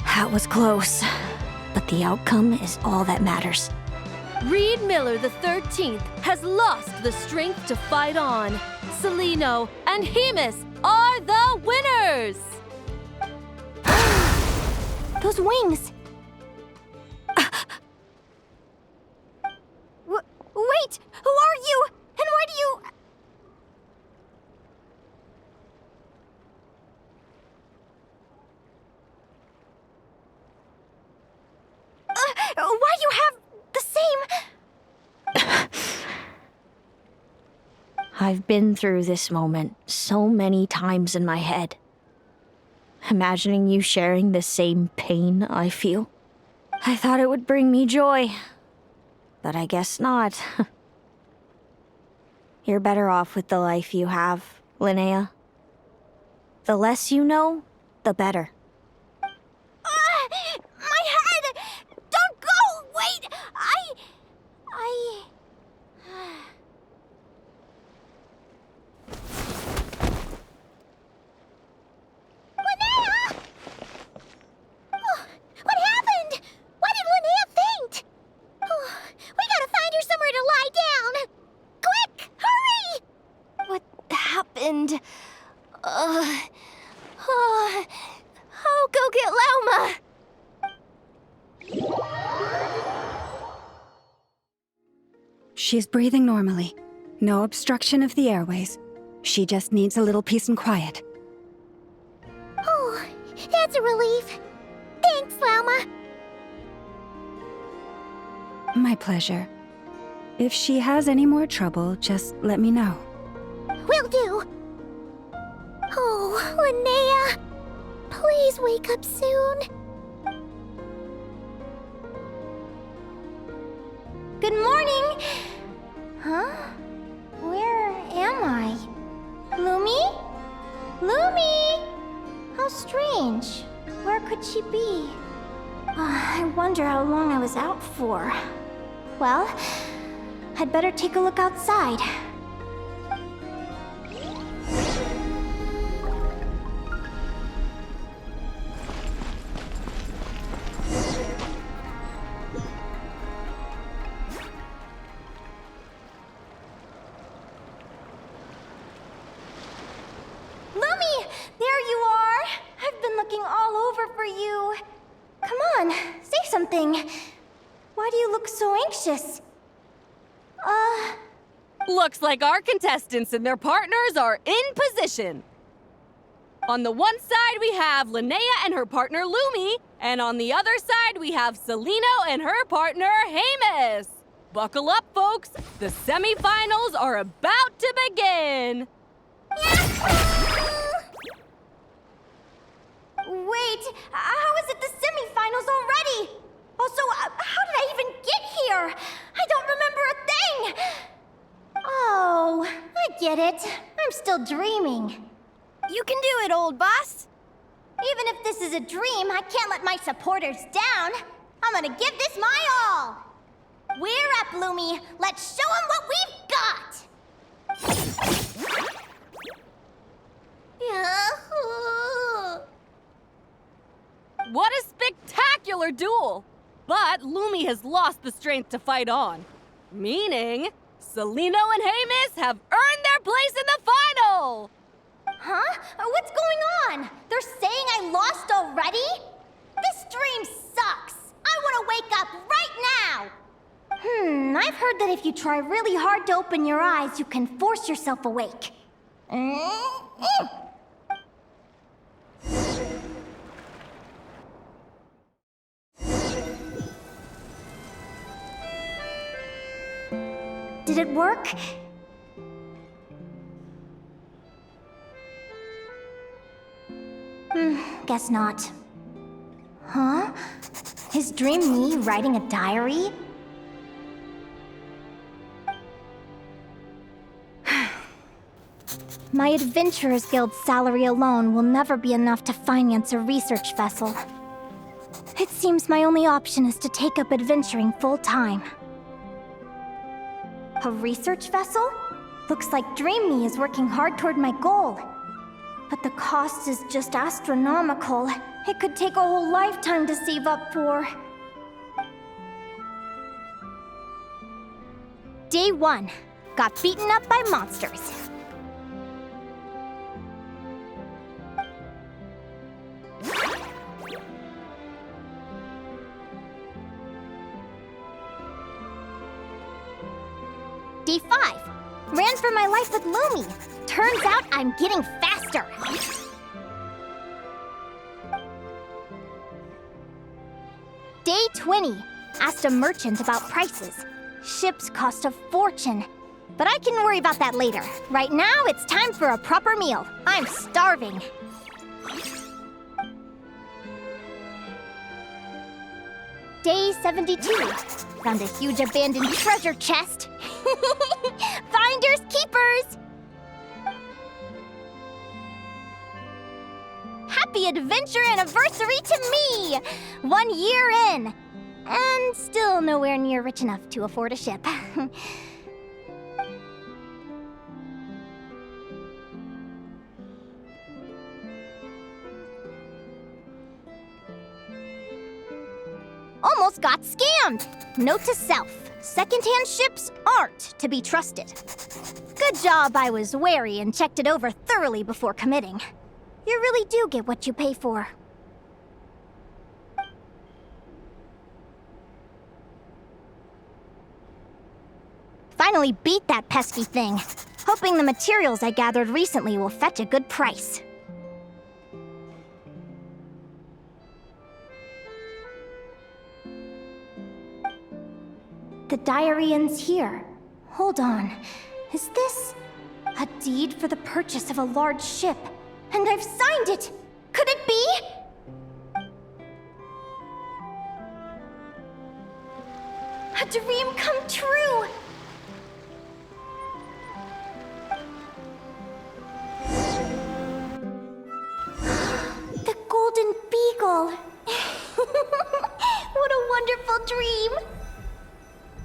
That was close, but the outcome is all that matters. Reed Miller the 13th has lost the strength to fight on. Celino and Hemus are the winners! Those wings! Wait! Who are you? And why do you... why you have the same... I've been through this moment so many times in my head. Imagining you sharing the same pain I feel. I thought it would bring me joy, but I guess not. You're better off with the life you have, Linnea. The less you know, the better. My head! Don't go! Wait! Linnea! Oh, what happened? Why did Linnea faint? Oh, we gotta find her somewhere to lie down! Quick! Hurry! What happened? I'll go get Lauma! She's breathing normally. No obstruction of the airways. She just needs a little peace and quiet. Oh, that's a relief. Thanks, Lauma. My pleasure. If she has any more trouble, just let me know. Will do. Oh, Linnea. Please wake up soon. Good morning! Huh? Where am I? Lumi? Lumi! How strange. Where could she be? I wonder how long I was out for. Well, I'd better take a look outside. Lumi! There you are! I've been looking all over for you. Come on, say something. Why do you look so anxious? Looks like our contestants and their partners are in position. On the one side, we have Linnea and her partner Lumi, and on the other side, we have Celino and her partner Hemus. Buckle up, folks. The semifinals are about to begin. Wait, how is it the semifinals already? Also, how did I even get here? I don't remember a thing! Oh, I get it. I'm still dreaming. You can do it, old boss. Even if this is a dream, I can't let my supporters down. I'm gonna give this my all. We're up, Lumi. Let's show them what we've got! What a spectacular duel! But Lumi has lost the strength to fight on. Meaning, Celino and Hamis have earned their place in the final! Huh? What's going on? They're saying I lost already? This dream sucks! I want to wake up right now! I've heard that if you try really hard to open your eyes, you can force yourself awake. Did it work? Guess not. Huh? Is Dream me writing a diary? My Adventurers Guild salary alone will never be enough to finance a research vessel. It seems my only option is to take up adventuring full-time. A research vessel? Looks like Dream Me is working hard toward my goal. But the cost is just astronomical. It could take a whole lifetime to save up for. Day 1. Got beaten up by monsters. Day 5. Ran for my life with Lumi. Turns out I'm getting faster. Day 20. Asked a merchant about prices. Ships cost a fortune. But I can worry about that later. Right now, it's time for a proper meal. I'm starving. Day 72. Found a huge abandoned treasure chest. Finders keepers! Happy adventure anniversary to me! 1 year in. And still nowhere near rich enough to afford a ship. Almost got scammed! Note to self, secondhand ships aren't to be trusted. Good job I was wary and checked it over thoroughly before committing. You really do get what you pay for. Finally beat that pesky thing, hoping the materials I gathered recently will fetch a good price. The diary ends here. Hold on. Is this a deed for the purchase of a large ship? And I've signed it! Could it be? A dream come true! The Golden Beagle! What a wonderful dream!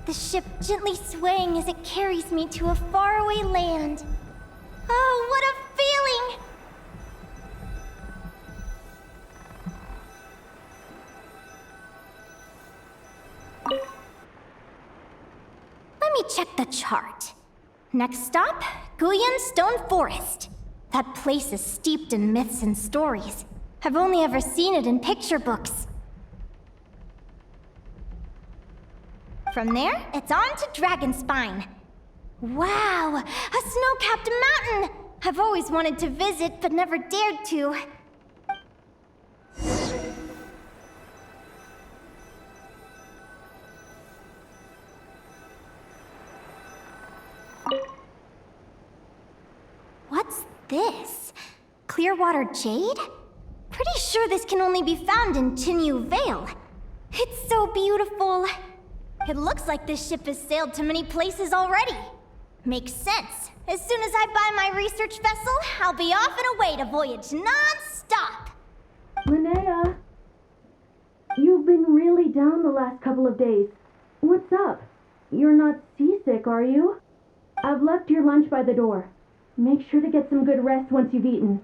The ship gently swaying as it carries me to a faraway land. Oh, what a feeling! Let me check the chart. Next stop, Guyan Stone Forest. That place is steeped in myths and stories. I've only ever seen it in picture books. From there, it's on to Dragonspine. Wow, a snow-capped mountain! I've always wanted to visit, but never dared to. What's this? Clearwater jade? Pretty sure this can only be found in Chinyu Vale. It's so beautiful. It looks like this ship has sailed to many places already. Makes sense. As soon as I buy my research vessel, I'll be off and away to voyage non-stop. Linnea, you've been really down the last couple of days. What's up? You're not seasick, are you? I've left your lunch by the door. Make sure to get some good rest once you've eaten.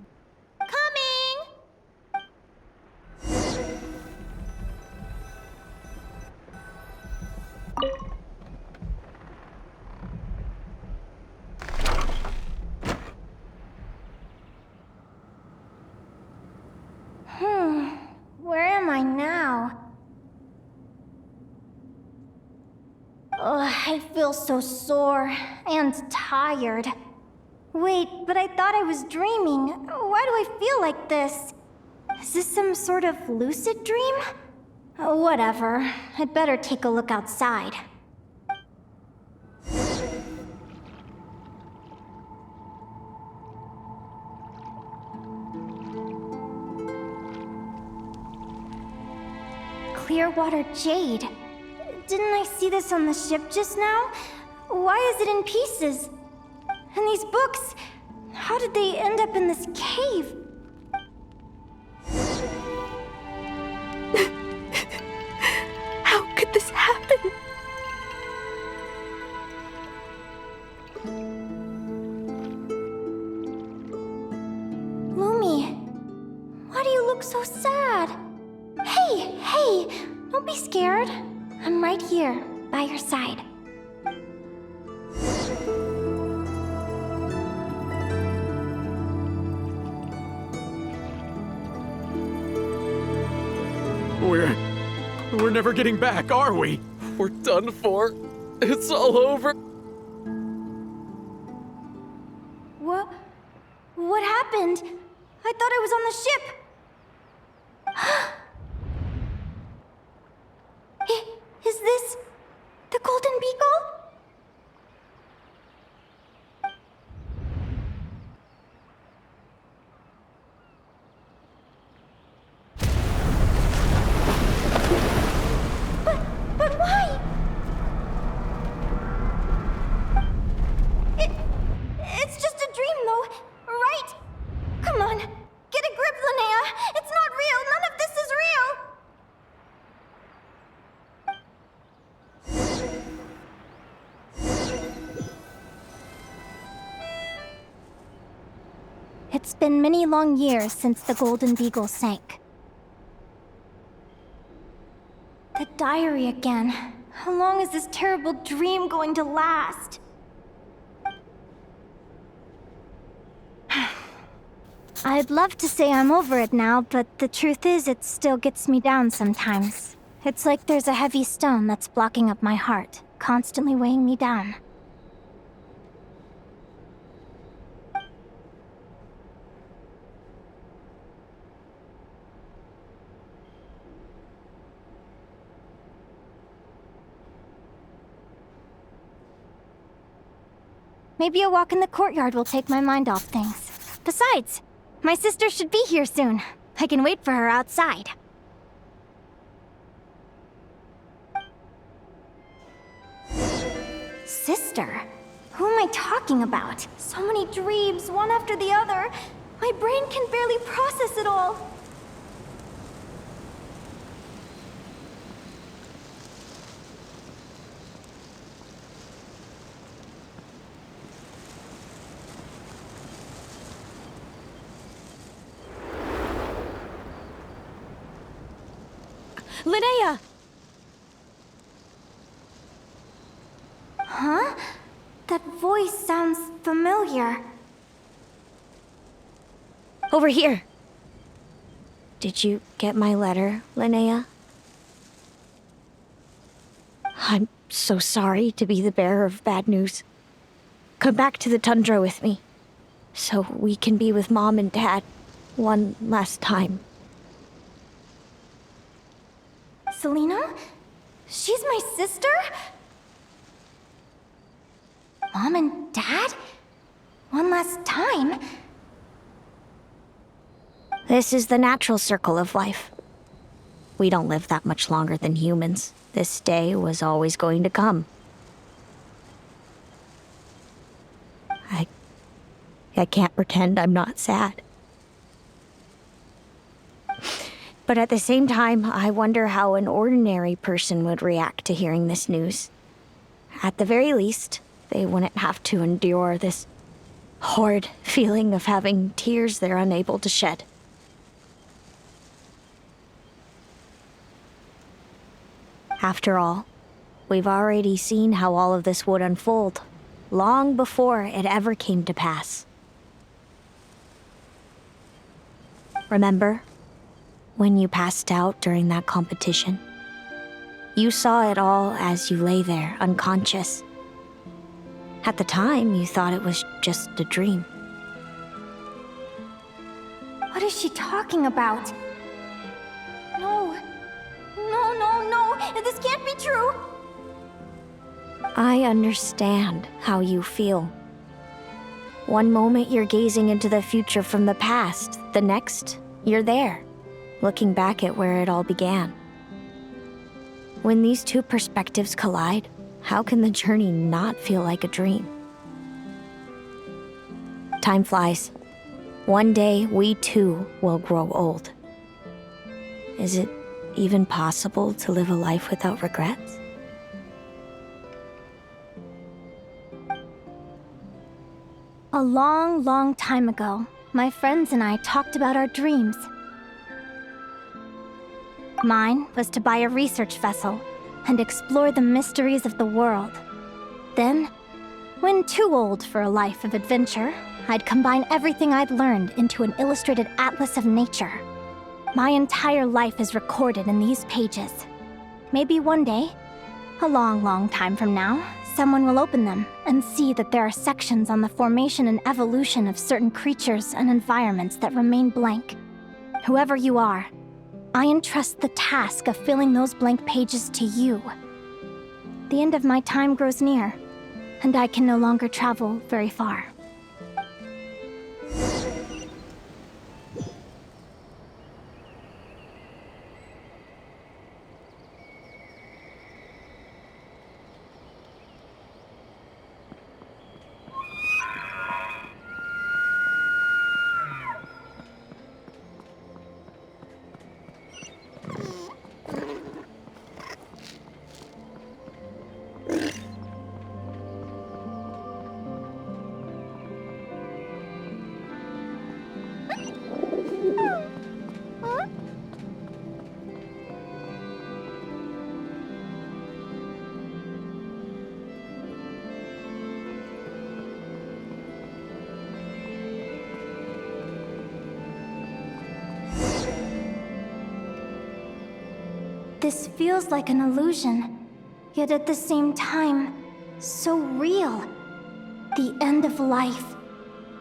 I feel so sore and tired. Wait, but I thought I was dreaming. Why do I feel like this? Is this some sort of lucid dream? Whatever. I'd better take a look outside. Clearwater jade. Didn't I see this on the ship just now? Why is it in pieces? And these books, how did they end up in this cave? How could this happen? Lumi, why do you look so sad? Hey, don't be scared. I'm right here, by your side. We're never getting back, are we? We're done for. It's all over. What happened? I thought I was on the ship. Is this the Golden Beagle? But why? It's just a dream, though, right? Come on, get a grip, Linnea. It's not real. None of this is real. It's been many long years since the Golden Beagle sank. The diary again. How long is this terrible dream going to last? I'd love to say I'm over it now, but the truth is it still gets me down sometimes. It's like there's a heavy stone that's blocking up my heart, constantly weighing me down. Maybe a walk in the courtyard will take my mind off things. Besides, my sister should be here soon. I can wait for her outside. Sister? Who am I talking about? So many dreams, one after the other. My brain can barely process it all. Linnea! Huh? That voice sounds familiar. Over here. Did you get my letter, Linnea? I'm so sorry to be the bearer of bad news. Come back to the tundra with me, so we can be with Mom and Dad one last time. Selena? She's my sister? Mom and Dad? One last time? This is the natural circle of life. We don't live that much longer than humans. This day was always going to come. I can't pretend I'm not sad. But at the same time, I wonder how an ordinary person would react to hearing this news. At the very least, they wouldn't have to endure this horrid feeling of having tears they're unable to shed. After all, we've already seen how all of this would unfold, long before it ever came to pass. Remember? When you passed out during that competition? You saw it all as you lay there, unconscious. At the time, you thought it was just a dream. What is she talking about? No. No. This can't be true. I understand how you feel. One moment you're gazing into the future from the past, the next, you're there, looking back at where it all began. When these two perspectives collide, how can the journey not feel like a dream? Time flies. One day, we too will grow old. Is it even possible to live a life without regrets? A long time ago, my friends and I talked about our dreams. Mine was to buy a research vessel and explore the mysteries of the world. Then, when too old for a life of adventure, I'd combine everything I'd learned into an illustrated atlas of nature. My entire life is recorded in these pages. Maybe one day, a long time from now, someone will open them and see that there are sections on the formation and evolution of certain creatures and environments that remain blank. Whoever you are, I entrust the task of filling those blank pages to you. The end of my time grows near, and I can no longer travel very far. This feels like an illusion, yet at the same time, so real. The end of life.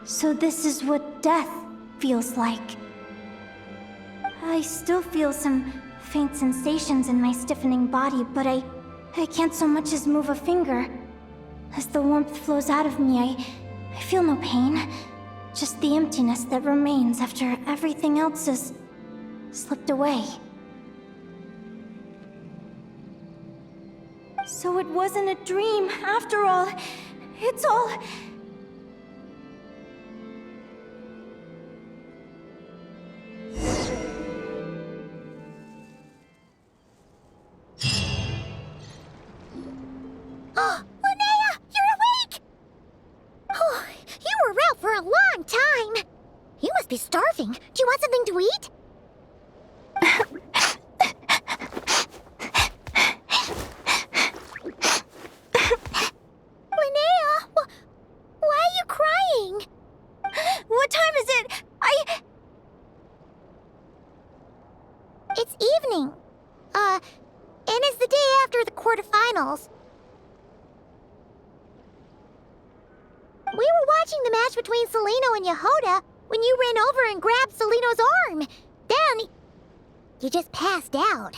So this is what death feels like. I still feel some faint sensations in my stiffening body, but I can't so much as move a finger. As the warmth flows out of me, I feel no pain. Just the emptiness that remains after everything else has slipped away. So it wasn't a dream, after all. It's all... Oh, Linnea, you're awake! Oh, you were out for a long time. You must be starving. Do you want something to eat? What time is it? It's evening. And it's the day after the quarterfinals. We were watching the match between Celino and Yehoda when you ran over and grabbed Celino's arm. Then, you just passed out.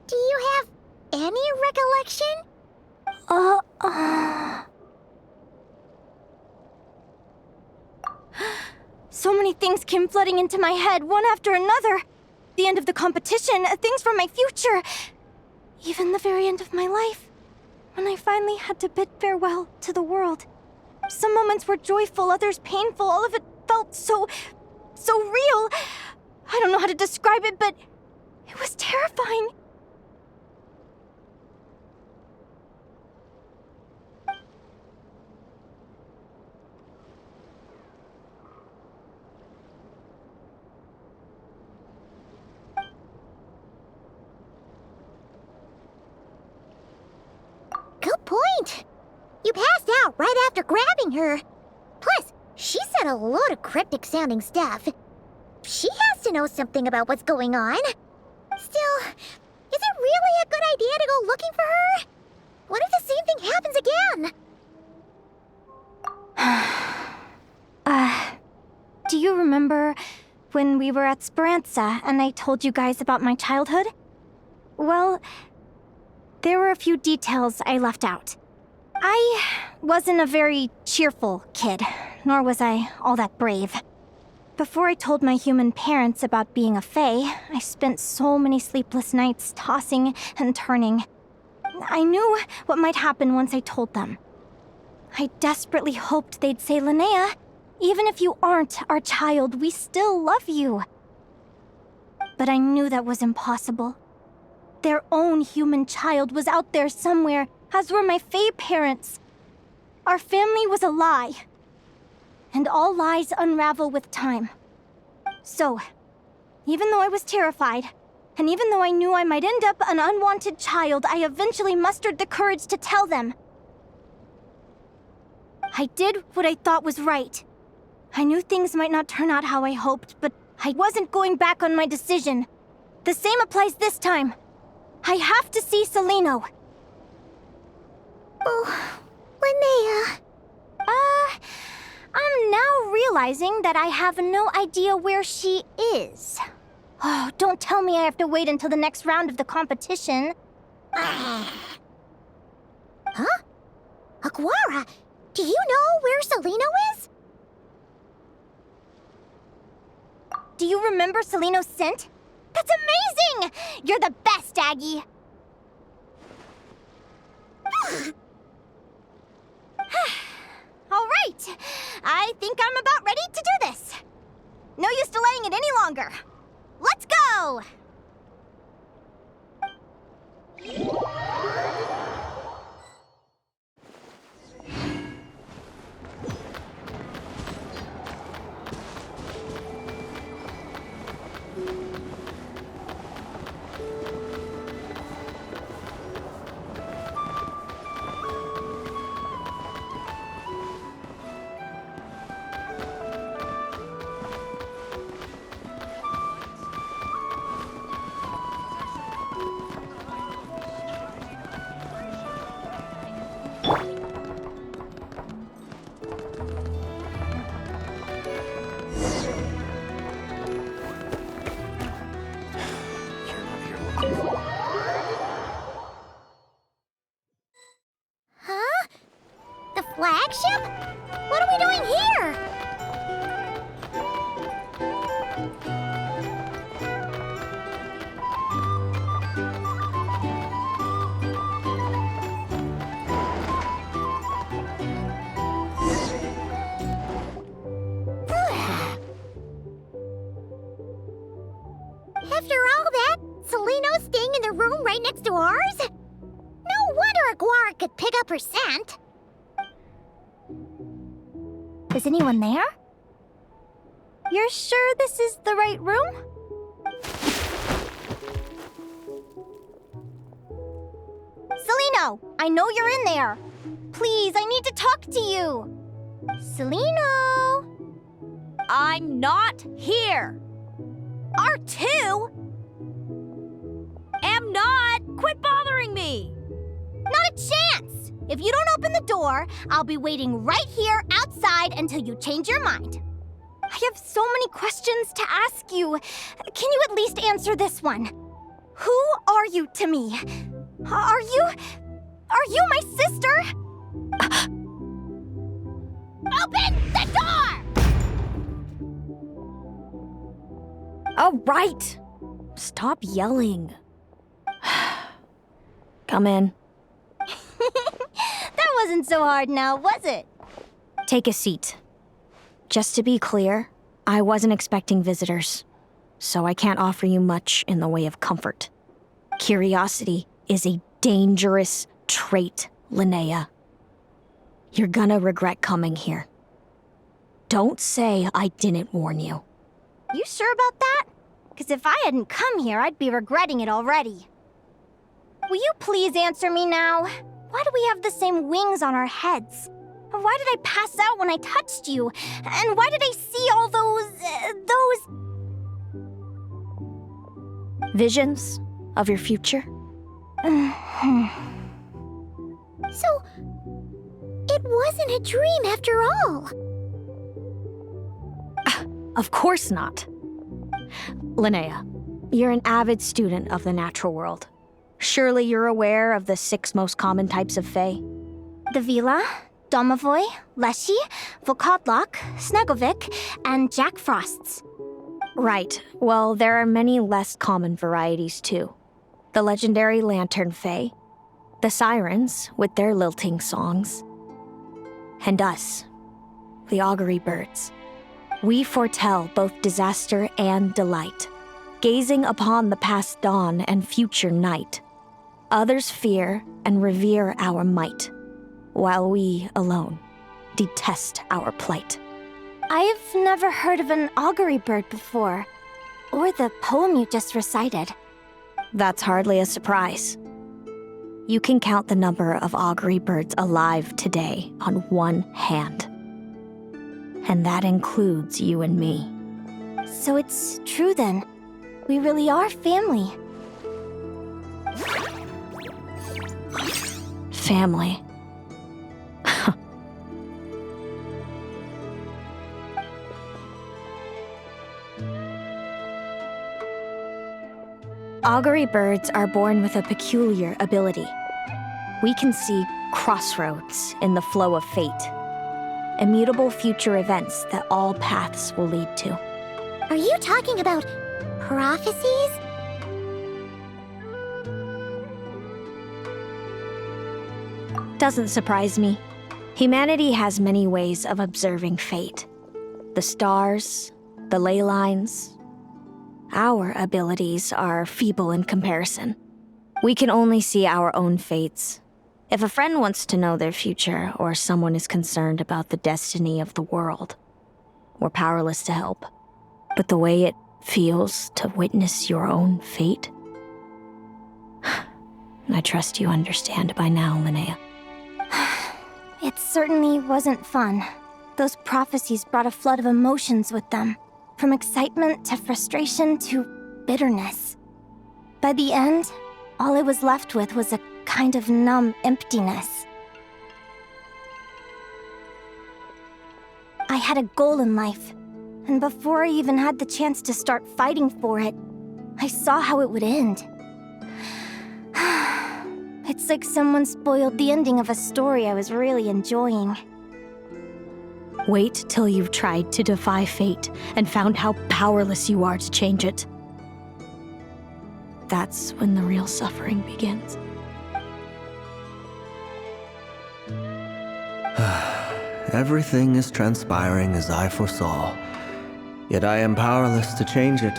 Do you have any recollection? So many things came flooding into my head, one after another. The end of the competition, things from my future. Even the very end of my life. When I finally had to bid farewell to the world. Some moments were joyful, others painful. All of it felt so real. I don't know how to describe it, but it was terrifying. Good point. You passed out right after grabbing her. Plus, she said a load of cryptic-sounding stuff. She has to know something about what's going on. Still, is it really a good idea to go looking for her? What if the same thing happens again? Do you remember when we were at Speranza and I told you guys about my childhood? Well, there were a few details I left out. I wasn't a very cheerful kid, nor was I all that brave. Before I told my human parents about being a fae, I spent so many sleepless nights tossing and turning. I knew what might happen once I told them. I desperately hoped they'd say, Linnea, even if you aren't our child, we still love you. But I knew that was impossible. Their own human child was out there somewhere, as were my fae parents. Our family was a lie. And all lies unravel with time. So, even though I was terrified, and even though I knew I might end up an unwanted child, I eventually mustered the courage to tell them. I did what I thought was right. I knew things might not turn out how I hoped, but I wasn't going back on my decision. The same applies this time. I have to see Celino. Oh, Linnea. I'm now realizing that I have no idea where she is. Oh, don't tell me I have to wait until the next round of the competition. Huh? Aguara, do you know where Celino is? Do you remember Celino's scent? That's amazing! You're the best, Aggie! All right, I think I'm about ready to do this. No use delaying it any longer. Let's go! Huh? The flagship? What are we doing here? After all that, Celino's staying in the room right next to ours? No wonder Aguara could pick up her scent. Is anyone there? You're sure this is the right room? Celino, I know you're in there. Please, I need to talk to you. Celino? I'm not here. R2? Am not. Quit bothering me. Not a chance! If you don't open the door, I'll be waiting right here outside until you change your mind. I have so many questions to ask you. Can you at least answer this one? Who are you to me? Are you my sister? Open the door! All right. Stop yelling. Come in. That wasn't so hard now, was it? Take a seat. Just to be clear, I wasn't expecting visitors, so I can't offer you much in the way of comfort. Curiosity is a dangerous trait, Linnea. You're gonna regret coming here. Don't say I didn't warn you. You sure about that? Because if I hadn't come here, I'd be regretting it already. Will you please answer me now? Why do we have the same wings on our heads? Why did I pass out when I touched you? And why did I see all those... Visions of your future? So, it wasn't a dream after all. Of course not. Linnea, you're an avid student of the natural world. Surely you're aware of the 6 most common types of Fae? The Vila, Domovoy, Leshy, Volkodlok, Snegovic, and Jack Frosts. Right. Well, there are many less common varieties too. The legendary Lantern Fae, the Sirens with their lilting songs, and us, the Augury Birds. We foretell both disaster and delight, gazing upon the past dawn and future night. Others fear and revere our might, while we alone detest our plight. I've never heard of an augury bird before, or the poem you just recited. That's hardly a surprise. You can count the number of augury birds alive today on one hand. And that includes you and me. So it's true then. We really are family. Family. Augury birds are born with a peculiar ability. We can see crossroads in the flow of fate, immutable future events that all paths will lead to. Are you talking about prophecies? Doesn't surprise me. Humanity has many ways of observing fate. The stars, the ley lines. Our abilities are feeble in comparison. We can only see our own fates. If a friend wants to know their future, or someone is concerned about the destiny of the world, we're powerless to help. But the way it feels to witness your own fate, I trust you understand by now, Linnea. It certainly wasn't fun. Those prophecies brought a flood of emotions with them. From excitement to frustration to bitterness. By the end, all I was left with was a kind of numb emptiness. I had a goal in life, and before I even had the chance to start fighting for it, I saw how it would end. It's like someone spoiled the ending of a story I was really enjoying. Wait till you've tried to defy fate and found how powerless you are to change it. That's when the real suffering begins. Everything is transpiring as I foresaw, yet I am powerless to change it.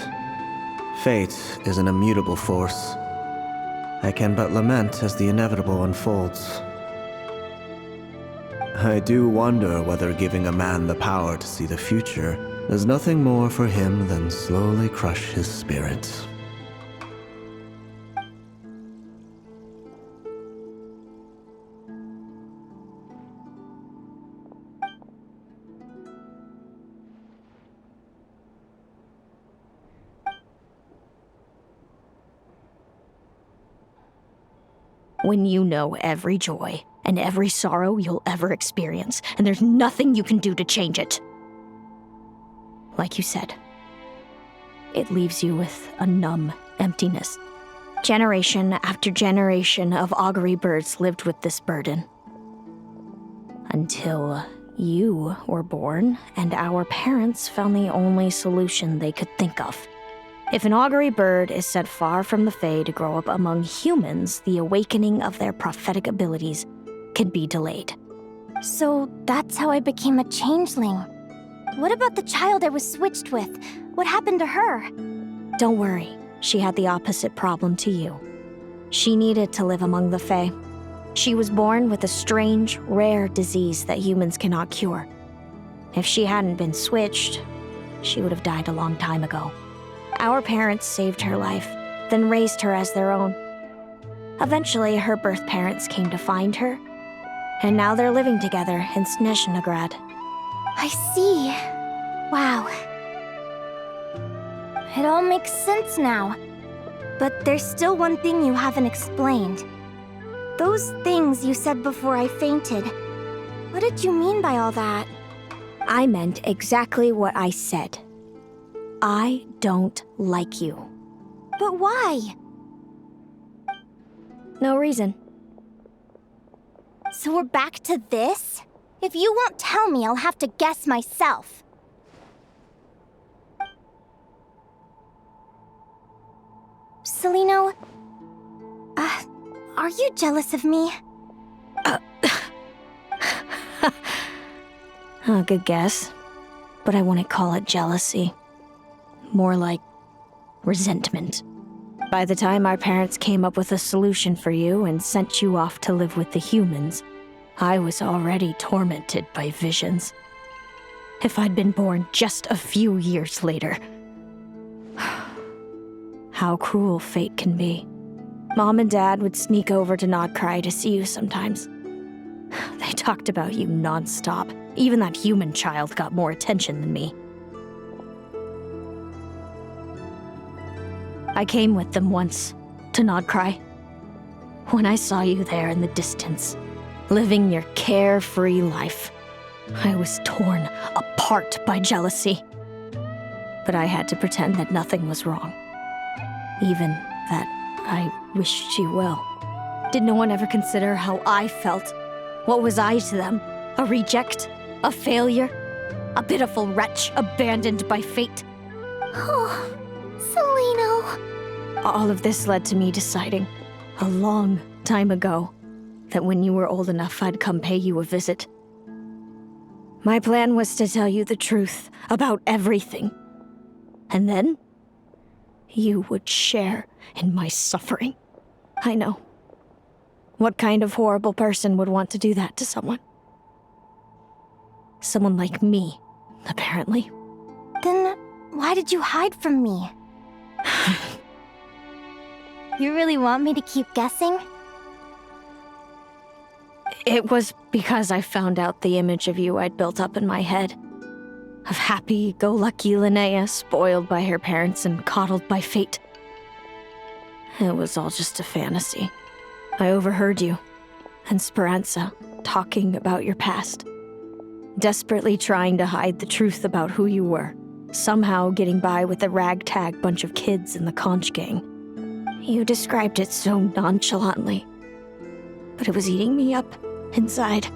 Fate is an immutable force. I can but lament as the inevitable unfolds. I do wonder whether giving a man the power to see the future does nothing more for him than slowly crush his spirit. When you know every joy and every sorrow you'll ever experience, and there's nothing you can do to change it. Like you said, it leaves you with a numb emptiness. Generation after generation of augury birds lived with this burden. Until you were born, and our parents found the only solution they could think of. If an augury bird is set far from the Fae to grow up among humans, the awakening of their prophetic abilities can be delayed. So that's how I became a changeling. What about the child I was switched with? What happened to her? Don't worry, she had the opposite problem to you. She needed to live among the Fae. She was born with a strange, rare disease that humans cannot cure. If she hadn't been switched, she would have died a long time ago. Our parents saved her life, then raised her as their own. Eventually, her birth parents came to find her, and now they're living together in Snezhnegrad. I see. Wow. It all makes sense now. But there's still one thing you haven't explained. Those things you said before I fainted. What did you mean by all that? I meant exactly what I said. I don't like you. But why? No reason. So we're back to this? If you won't tell me, I'll have to guess myself. Celino, are you jealous of me? Good guess. But I wouldn't call it jealousy. More like resentment. By the time our parents came up with a solution for you and sent you off to live with the humans, I was already tormented by visions. If I'd been born just a few years later. How cruel fate can be. Mom and Dad would sneak over to Nodkrai to see you sometimes. They talked about you nonstop. Even that human child got more attention than me. I came with them once, to Nodkrai. When I saw you there in the distance, living your carefree life, I was torn apart by jealousy. But I had to pretend that nothing was wrong. Even that I wished you well. Did no one ever consider how I felt? What was I to them? A reject? A failure? A pitiful wretch abandoned by fate? Oh, Celino. All of this led to me deciding, a long time ago, that when you were old enough, I'd come pay you a visit. My plan was to tell you the truth about everything. And then, you would share in my suffering. I know. What kind of horrible person would want to do that to someone? Someone like me, apparently. Then why did you hide from me? You really want me to keep guessing? It was because I found out the image of you I'd built up in my head. Of happy-go-lucky Linnea, spoiled by her parents and coddled by fate. It was all just a fantasy. I overheard you and Speranza talking about your past. Desperately trying to hide the truth about who you were. Somehow getting by with a ragtag bunch of kids in the conch gang. You described it so nonchalantly. But it was eating me up inside.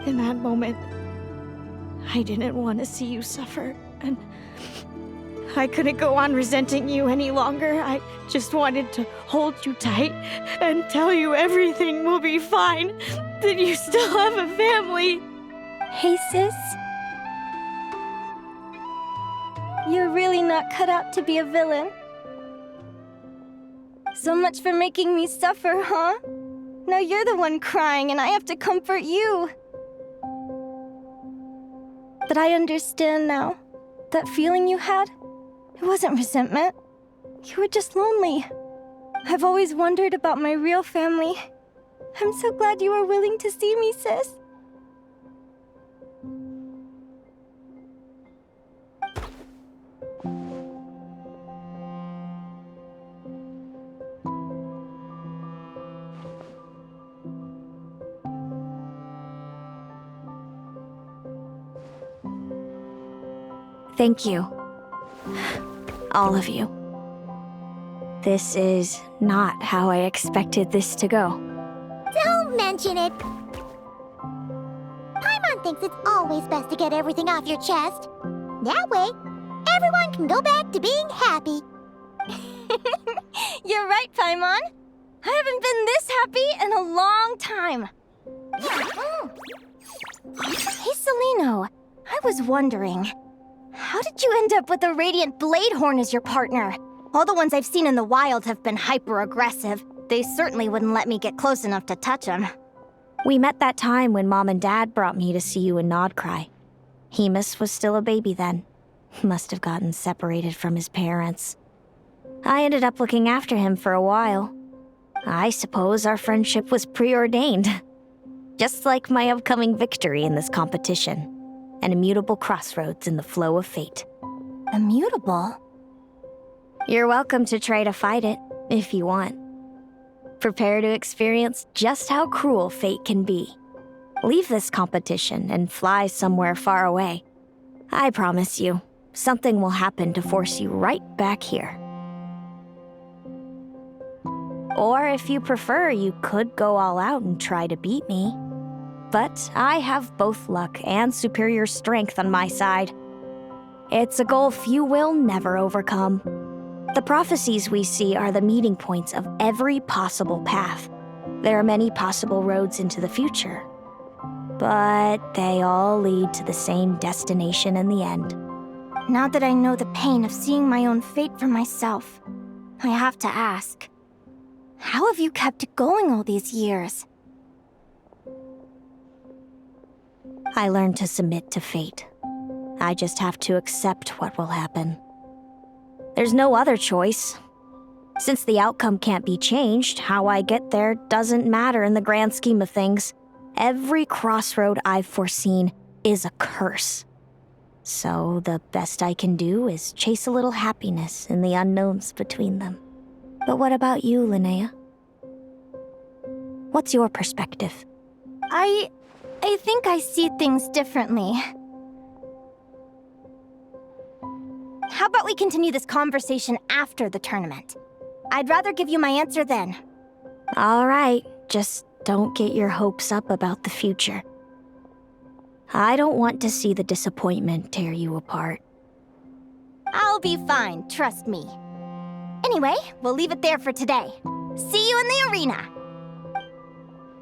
In that moment, I didn't want to see you suffer, and I couldn't go on resenting you any longer. I just wanted to hold you tight and tell you everything will be fine, that you still have a family. Hey, sis. You're really not cut out to be a villain. So much for making me suffer, huh? Now you're the one crying and I have to comfort you. But I understand now. That feeling you had, it wasn't resentment. You were just lonely. I've always wondered about my real family. I'm so glad you were willing to see me, sis. Thank you. All of you. This is not how I expected this to go. Don't mention it. Paimon thinks it's always best to get everything off your chest. That way, everyone can go back to being happy. You're right, Paimon. I haven't been this happy in a long time. Hey, Celino. I was wondering, how did you end up with a Radiant Bladehorn as your partner? All the ones I've seen in the wild have been hyper-aggressive. They certainly wouldn't let me get close enough to touch them. We met that time when Mom and Dad brought me to see you in Nodkrai. Hemus was still a baby then. Must have gotten separated from his parents. I ended up looking after him for a while. I suppose our friendship was preordained. Just like my upcoming victory in this competition. An immutable crossroads in the flow of fate. Immutable? You're welcome to try to fight it. if you want. Prepare to experience just how cruel fate can be. Leave this competition and fly somewhere far away. I promise you, something will happen to force you right back here. Or if you prefer, you could go all out and try to beat me. But I have both luck and superior strength on my side. It's a goal few will never overcome. The prophecies we see are the meeting points of every possible path. There are many possible roads into the future. But they all lead to the same destination in the end. Now that I know the pain of seeing my own fate for myself, I have to ask, how have you kept it going all these years? I learned to submit to fate. I just have to accept what will happen. There's no other choice. Since the outcome can't be changed, how I get there doesn't matter in the grand scheme of things. Every crossroad I've foreseen is a curse. So the best I can do is chase a little happiness in the unknowns between them. But what about you, Linnea? What's your perspective? I think I see things differently. How about we continue this conversation after the tournament? I'd rather give you my answer then. All right, just don't get your hopes up about the future. I don't want to see the disappointment tear you apart. I'll be fine, trust me. Anyway, we'll leave it there for today. See you in the arena!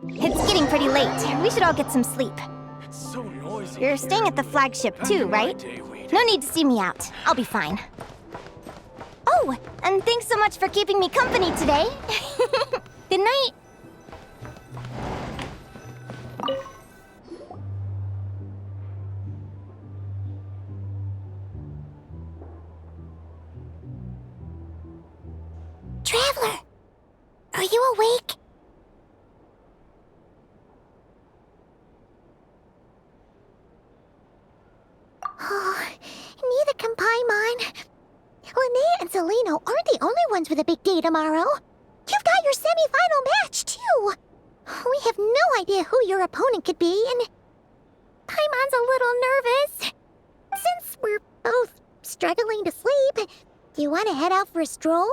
It's getting pretty late. We should all get some sleep. It's so noisy. You're staying at the flagship too, right? No need to see me out. I'll be fine. Oh, and thanks so much for keeping me company today. Good night. Traveler, are you awake? Oh, neither can Paimon. Linnea and Celino aren't the only ones with a big day tomorrow. You've got your semi-final match, too. We have no idea who your opponent could be, and Paimon's a little nervous. Since we're both struggling to sleep, do you want to head out for a stroll?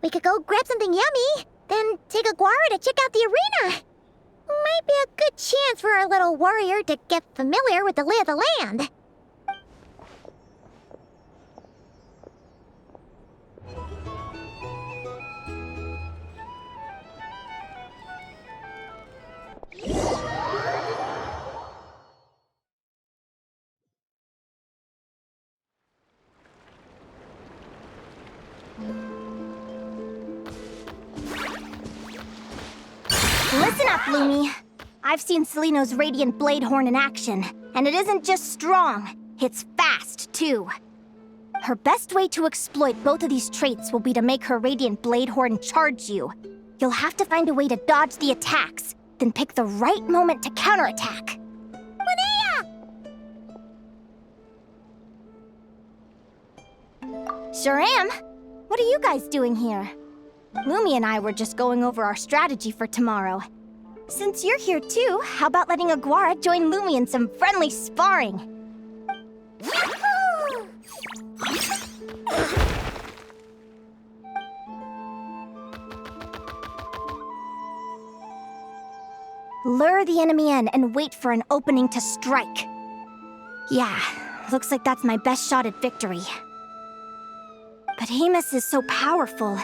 We could go grab something yummy, then take a guara to check out the arena. Might be a good chance for our little warrior to get familiar with the lay of the land. Listen up, Lumi. I've seen Celino's Radiant Blade Horn in action, and it isn't just strong, it's fast, too. Her best way to exploit both of these traits will be to make her Radiant Blade Horn charge you. You'll have to find a way to dodge the attacks, then pick the right moment to counterattack. Linnea! Sure am. What are you guys doing here? Lumi and I were just going over our strategy for tomorrow. Since you're here too, how about letting Aguara join Lumi in some friendly sparring? Lure the enemy in and wait for an opening to strike. Yeah, looks like that's my best shot at victory. But Amos is so powerful.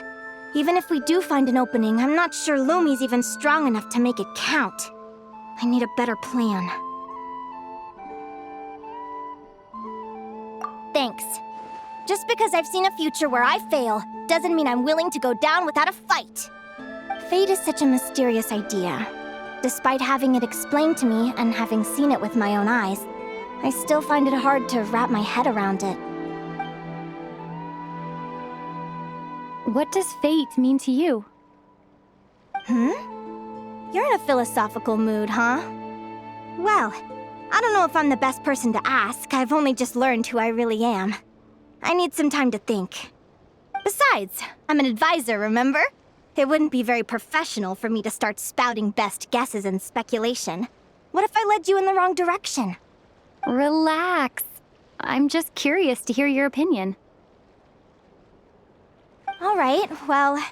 Even if we do find an opening, I'm not sure Lumi's even strong enough to make it count. I need a better plan. Thanks. Just because I've seen a future where I fail, doesn't mean I'm willing to go down without a fight. Fate is such a mysterious idea. Despite having it explained to me and having seen it with my own eyes, I still find it hard to wrap my head around it. What does fate mean to you? You're in a philosophical mood, huh? Well, I don't know if I'm the best person to ask. I've only just learned who I really am. I need some time to think. Besides, I'm an advisor, remember? It wouldn't be very professional for me to start spouting best guesses and speculation. What if I led you in the wrong direction? Relax. I'm just curious to hear your opinion. All right, well,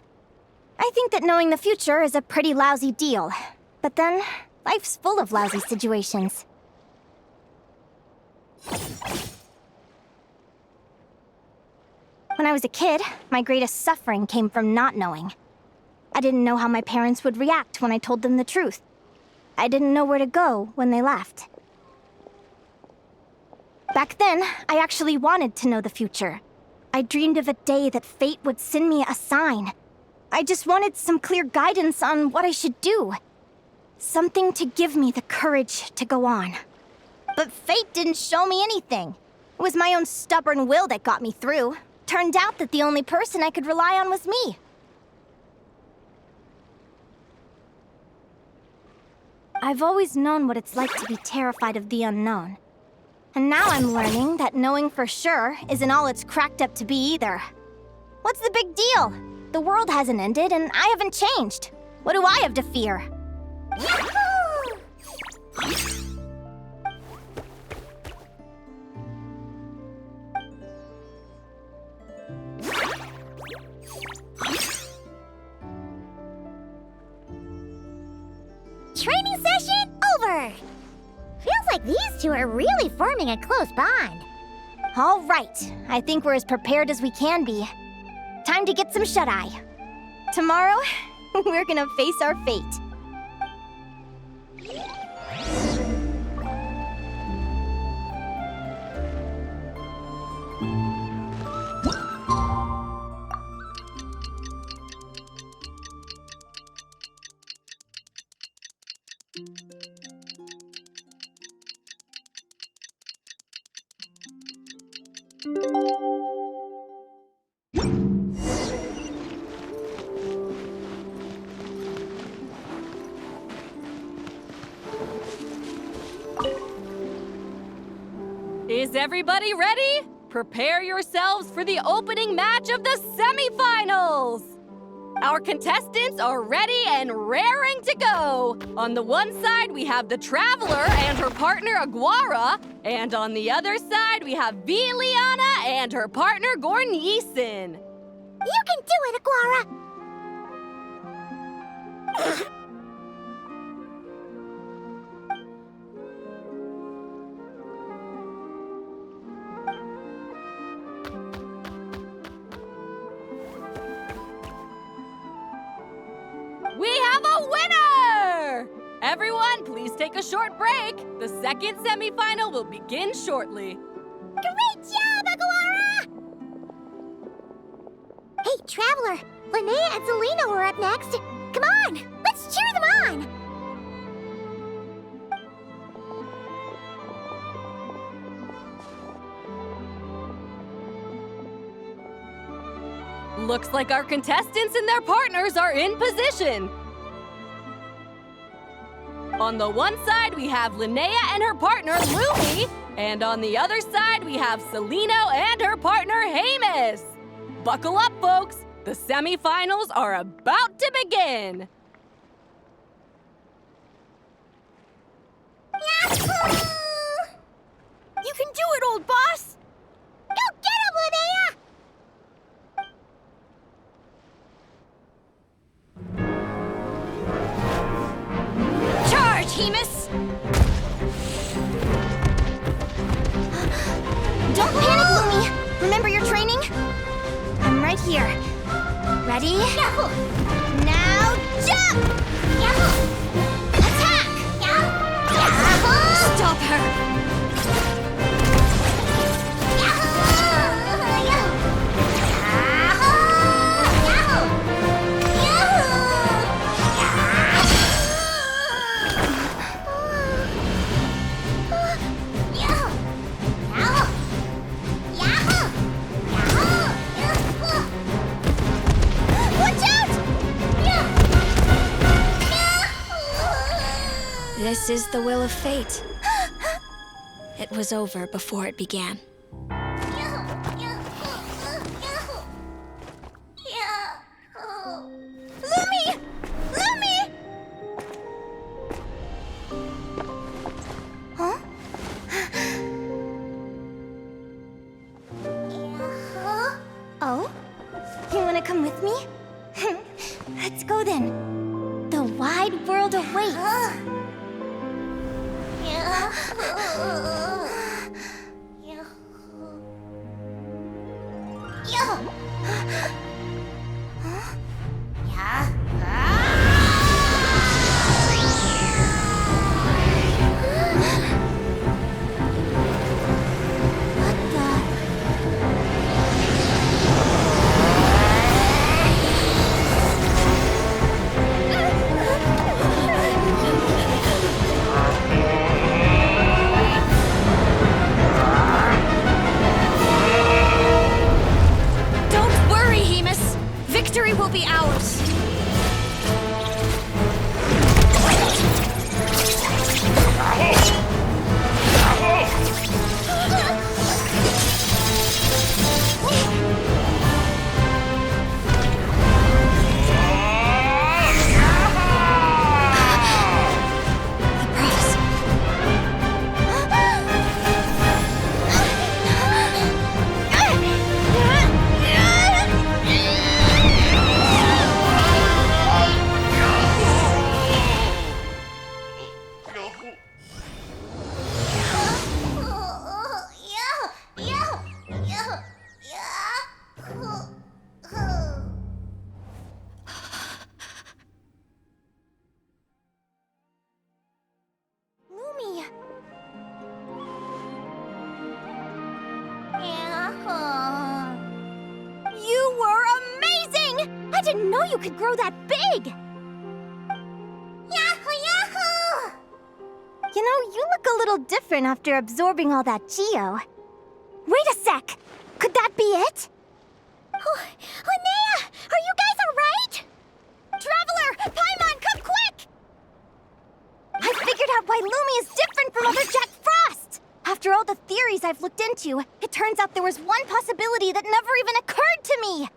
I think that knowing the future is a pretty lousy deal. But then, life's full of lousy situations. When I was a kid, my greatest suffering came from not knowing. I didn't know how my parents would react when I told them the truth. I didn't know where to go when they left. Back then, I actually wanted to know the future. I dreamed of a day that fate would send me a sign. I just wanted some clear guidance on what I should do. Something to give me the courage to go on. But fate didn't show me anything. It was my own stubborn will that got me through. Turned out that the only person I could rely on was me. I've always known what it's like to be terrified of the unknown. And now I'm learning that knowing for sure isn't all it's cracked up to be either. What's the big deal? The world hasn't ended and I haven't changed. What do I have to fear? Training session over! Feels like these two are really forming a close bond. All right, I think we're as prepared as we can be. Time to get some shut-eye. Tomorrow, we're gonna face our fate. Is everybody ready? Prepare yourselves for the opening match of the semifinals! Our contestants are ready and raring to go! On the one side, we have the Traveler and her partner Aguara, and on the other side, we have Viliana and her partner Gornyesin. You can do it, Aguara! We have a winner! Everyone, please take a short break. The second semifinal will begin shortly. Great job, Aguara! Hey, Traveler, Linnea and Selena were up next. Come on, let's cheer them on! Looks like our contestants and their partners are in position. On the one side, we have Linnea and her partner, Lumi. And on the other side, we have Celino and her partner, Hamus. Buckle up, folks. The semifinals are about to begin. Yahoo! You can do it, old boss! Go get him, Linnea! Charge, Hamus! Don't panic, Lumi! Remember your training? I'm right here. Ready? Yahoo! Now jump! Yahoo! Attack! Yahoo! Stop her! This is the will of fate. It was over before it began. Victory will be ours! You were amazing! I didn't know you could grow that big! Yahoo, yahoo! You know, you look a little different after absorbing all that Geo. Wait a sec! Could that be it? Oh, Linnea! Are you guys alright? Traveler! Paimon, come quick! I figured out why Lumi is different from other Jack Frost! After all the theories I've looked into, it turns out there was one possibility that never even occurred to me!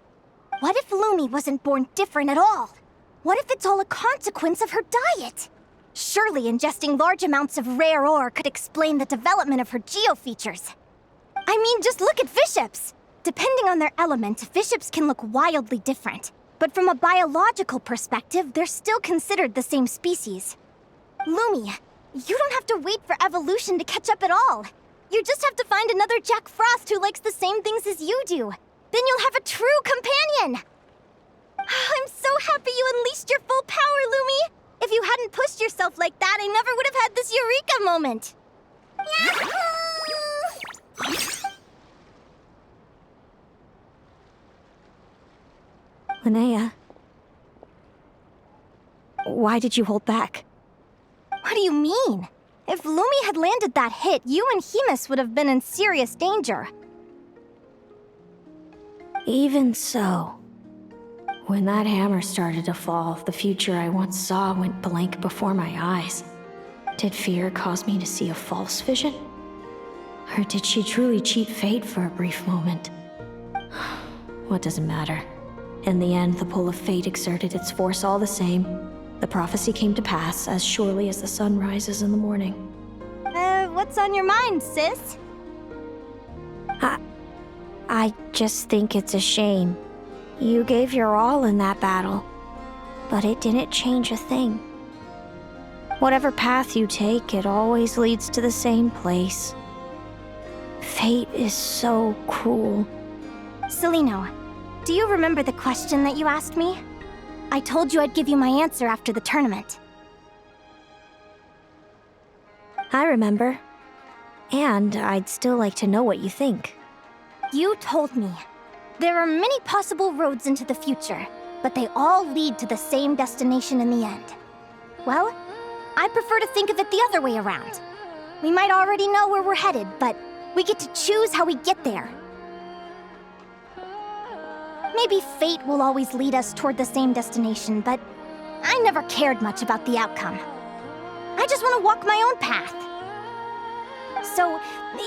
What if Lumi wasn't born different at all? What if it's all a consequence of her diet? Surely ingesting large amounts of rare ore could explain the development of her geofeatures. I mean, just look at fiships! Depending on their element, fiships can look wildly different. But from a biological perspective, they're still considered the same species. Lumi, you don't have to wait for evolution to catch up at all. You just have to find another Jack Frost who likes the same things as you do. Then you'll have a true companion! I'm so happy you unleashed your full power, Lumi! If you hadn't pushed yourself like that, I never would have had this eureka moment! Linnea, why did you hold back? What do you mean? If Lumi had landed that hit, you and Hemus would have been in serious danger. Even so, when that hammer started to fall, the future I once saw went blank before my eyes. Did fear cause me to see a false vision? Or did she truly cheat fate for a brief moment? What does it matter? In the end, the pull of fate exerted its force all the same. The prophecy came to pass as surely as the sun rises in the morning. What's on your mind, sis? I just think it's a shame. You gave your all in that battle, but it didn't change a thing. Whatever path you take, it always leads to the same place. Fate is so cruel. Celino, do you remember the question that you asked me? I told you I'd give you my answer after the tournament. I remember. And I'd still like to know what you think. You told me. There are many possible roads into the future, but they all lead to the same destination in the end. Well, I prefer to think of it the other way around. We might already know where we're headed, but we get to choose how we get there. Maybe fate will always lead us toward the same destination, but I never cared much about the outcome. I just want to walk my own path. So,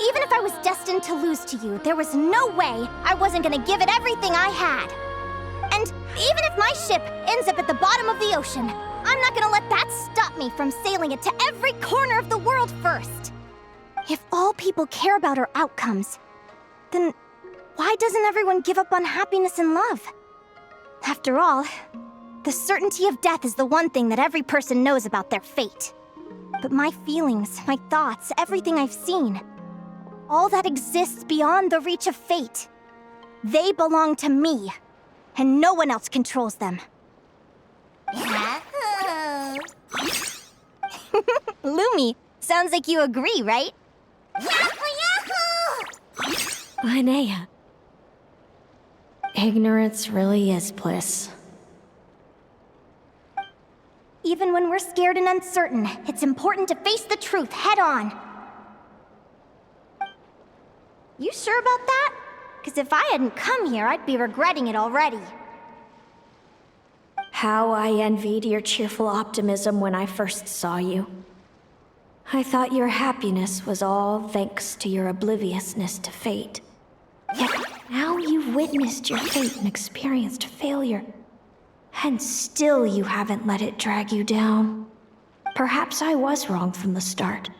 even if I was destined to lose to you, there was no way I wasn't gonna give it everything I had. And even if my ship ends up at the bottom of the ocean, I'm not gonna let that stop me from sailing it to every corner of the world first. If all people care about are outcomes, then why doesn't everyone give up on happiness and love? After all, the certainty of death is the one thing that every person knows about their fate. But my feelings, my thoughts, everything I've seen, all that exists beyond the reach of fate, they belong to me, and no one else controls them. Lumi, sounds like you agree, right? Linnea. Ignorance really is bliss. Even when we're scared and uncertain, it's important to face the truth head on. You sure about that? Because if I hadn't come here, I'd be regretting it already. How I envied your cheerful optimism when I first saw you. I thought your happiness was all thanks to your obliviousness to fate. Yet now you've witnessed your fate and experienced failure. And still you haven't let it drag you down. Perhaps I was wrong from the start.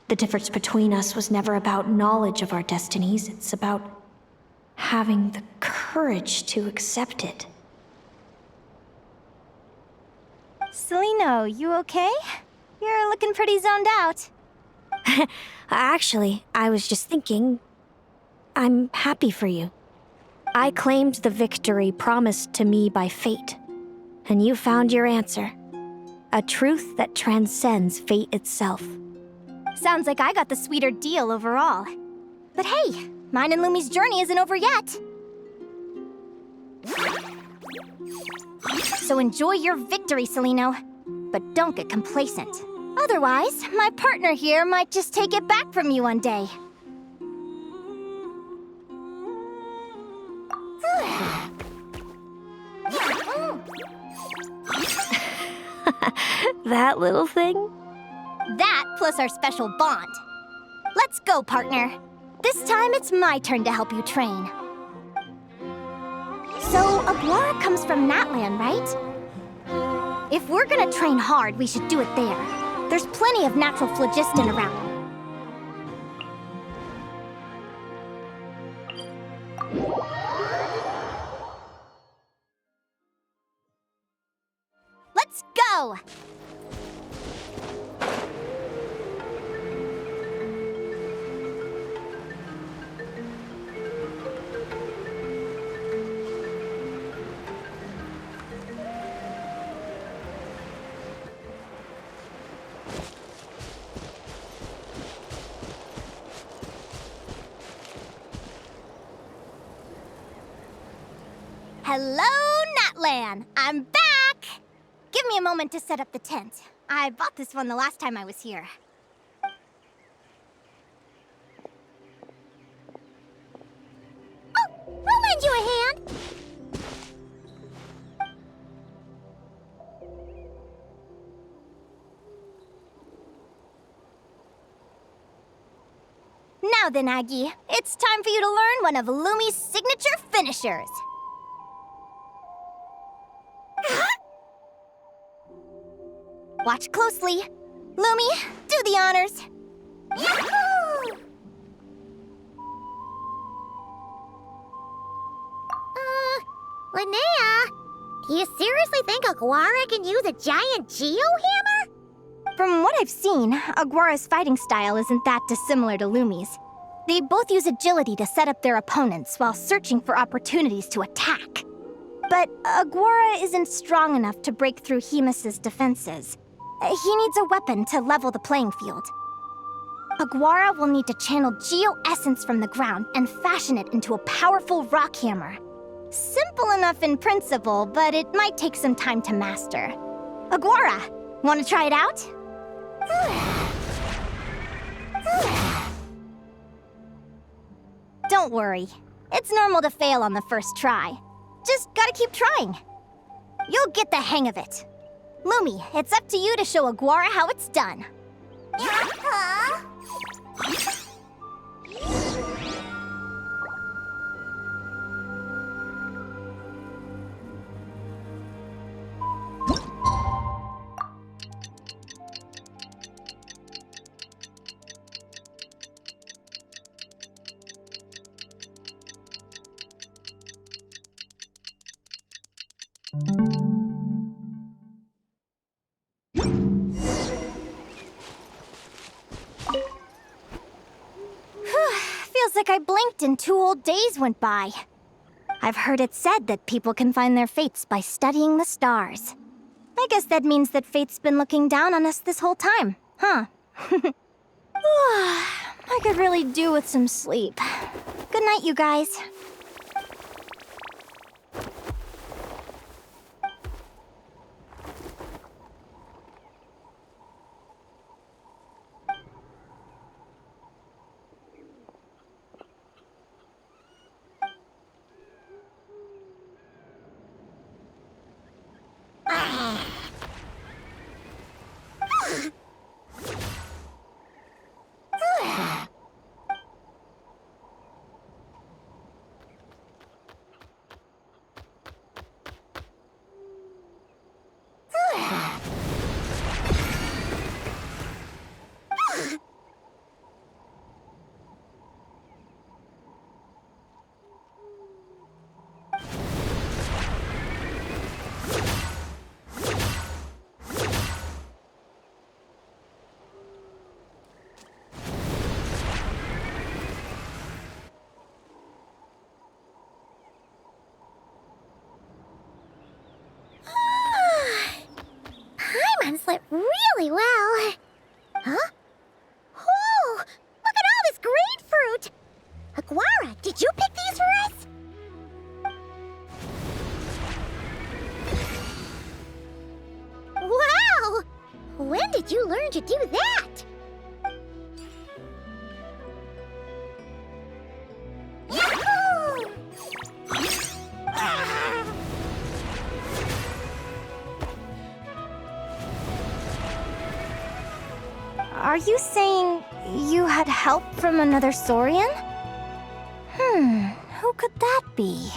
The difference between us was never about knowledge of our destinies, it's about having the courage to accept it. Celino, you okay? You're looking pretty zoned out. Actually, I was just thinking, I'm happy for you. I claimed the victory promised to me by fate, and you found your answer. A truth that transcends fate itself. Sounds like I got the sweeter deal overall. But hey, mine and Lumi's journey isn't over yet. So enjoy your victory, Celino. But don't get complacent. Otherwise, my partner here might just take it back from you one day. That little thing? That plus our special bond. Let's go, partner. This time it's my turn to help you train. So, Aguara comes from Natland, right? If we're gonna train hard, we should do it there. There's plenty of natural phlogiston around. Let's go! Hello, Natlan! I'm back! Give me a moment to set up the tent. I bought this one the last time I was here. Oh, I'll lend you a hand! Now then, Aggie, it's time for you to learn one of Lumi's signature finishers. Watch closely. Lumi, do the honors. Yahoo! Linnea, do you seriously think Aguara can use a giant geohammer? From what I've seen, Aguara's fighting style isn't that dissimilar to Lumi's. They both use agility to set up their opponents while searching for opportunities to attack. But Aguara isn't strong enough to break through Hemus's defenses. He needs a weapon to level the playing field. Aguara will need to channel geo-essence from the ground and fashion it into a powerful rock hammer. Simple enough in principle, but it might take some time to master. Aguara, want to try it out? Don't worry. It's normal to fail on the first try. Just gotta keep trying. You'll get the hang of it. Lumi, it's up to you to show Aguara how it's done. like I blinked and 2 whole days went by. I've heard it said that people can find their fates by studying the stars. I guess that means that fate's been looking down on us this whole time, huh? I could really do with some sleep. Good night, you guys. Paimon slept really well. Huh? Oh, look at all this grapefruit! Aguara, did you pick these for us? Wow! When did you learn to do that? Yahoo! Are you saying you had help from another Saurian? Who could that be?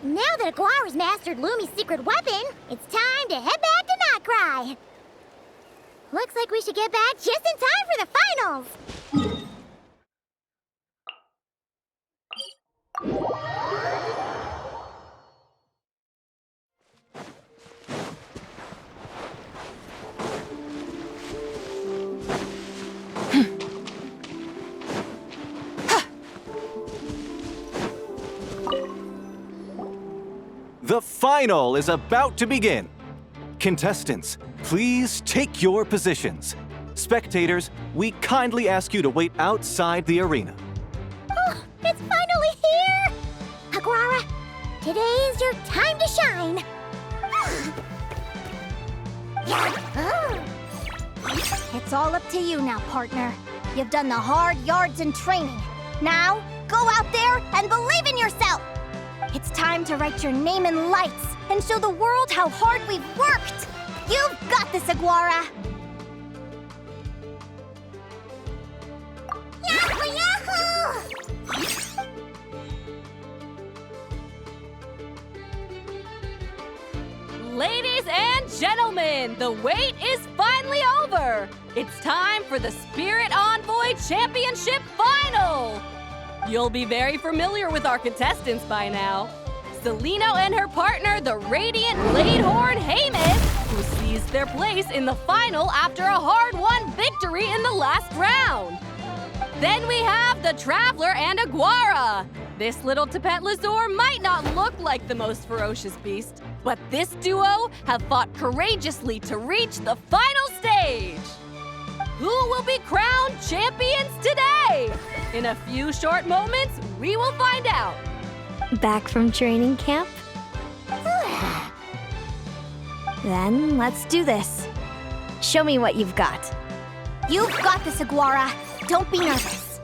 Now that Aguara's mastered Lumi's secret weapon, it's time to head back to Nodkrai. Looks like we should get back just in time for the finals. The final is about to begin. Contestants, please take your positions. Spectators, we kindly ask you to wait outside the arena. Oh, it's finally here! Aguara, today is your time to shine. It's all up to you now, partner. You've done the hard yards in training. Now, go out there and believe in yourself! It's time to write your name in lights and show the world how hard we've worked! You've got this, Aguara! Yahoo! Yahoo! Ladies and gentlemen, the wait is finally over. It's time for the Spirit Envoy Championship Final. You'll be very familiar with our contestants by now. Celino and her partner, the Radiant Bladehorn Haymis, who seized their place in the final after a hard-won victory in the last round. Then we have the Traveler and Aguara. This little Teyvat Lazur might not look like the most ferocious beast, but this duo have fought courageously to reach the final stage. Who will be crowned champions today? In a few short moments, we will find out. Back from training camp? Then let's do this. Show me what you've got. You've got this, Aguara. Don't be nervous.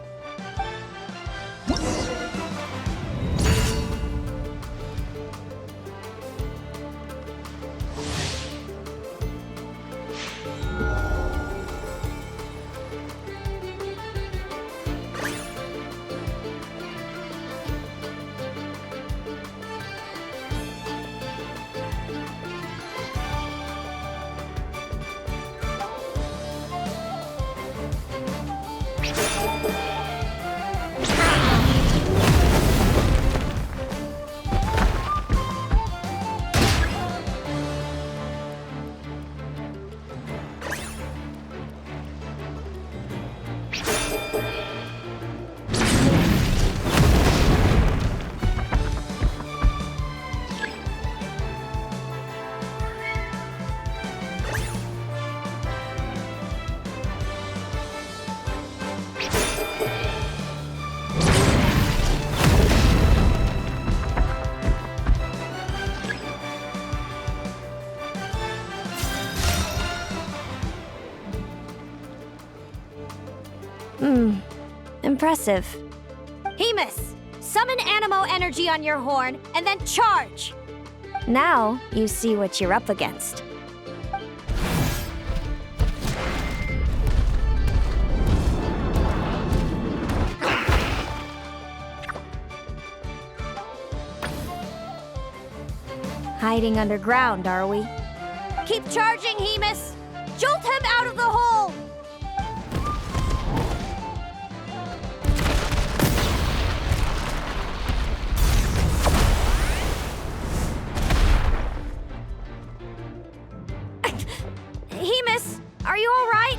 Impressive. Hemus, summon Animo energy on your horn, and then charge! Now, you see what you're up against. Hiding underground, are we? Keep charging, Hemus! Jolt him out of the hole! Hemus, are you all right?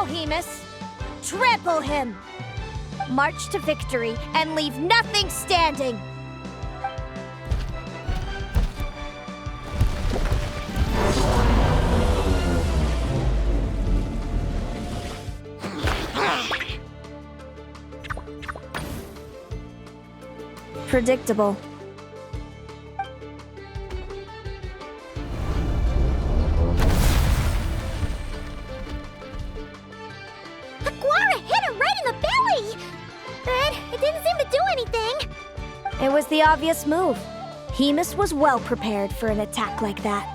Hemus. Trample him! March to victory and leave nothing standing! Predictable. It was the obvious move. Hemus was well prepared for an attack like that.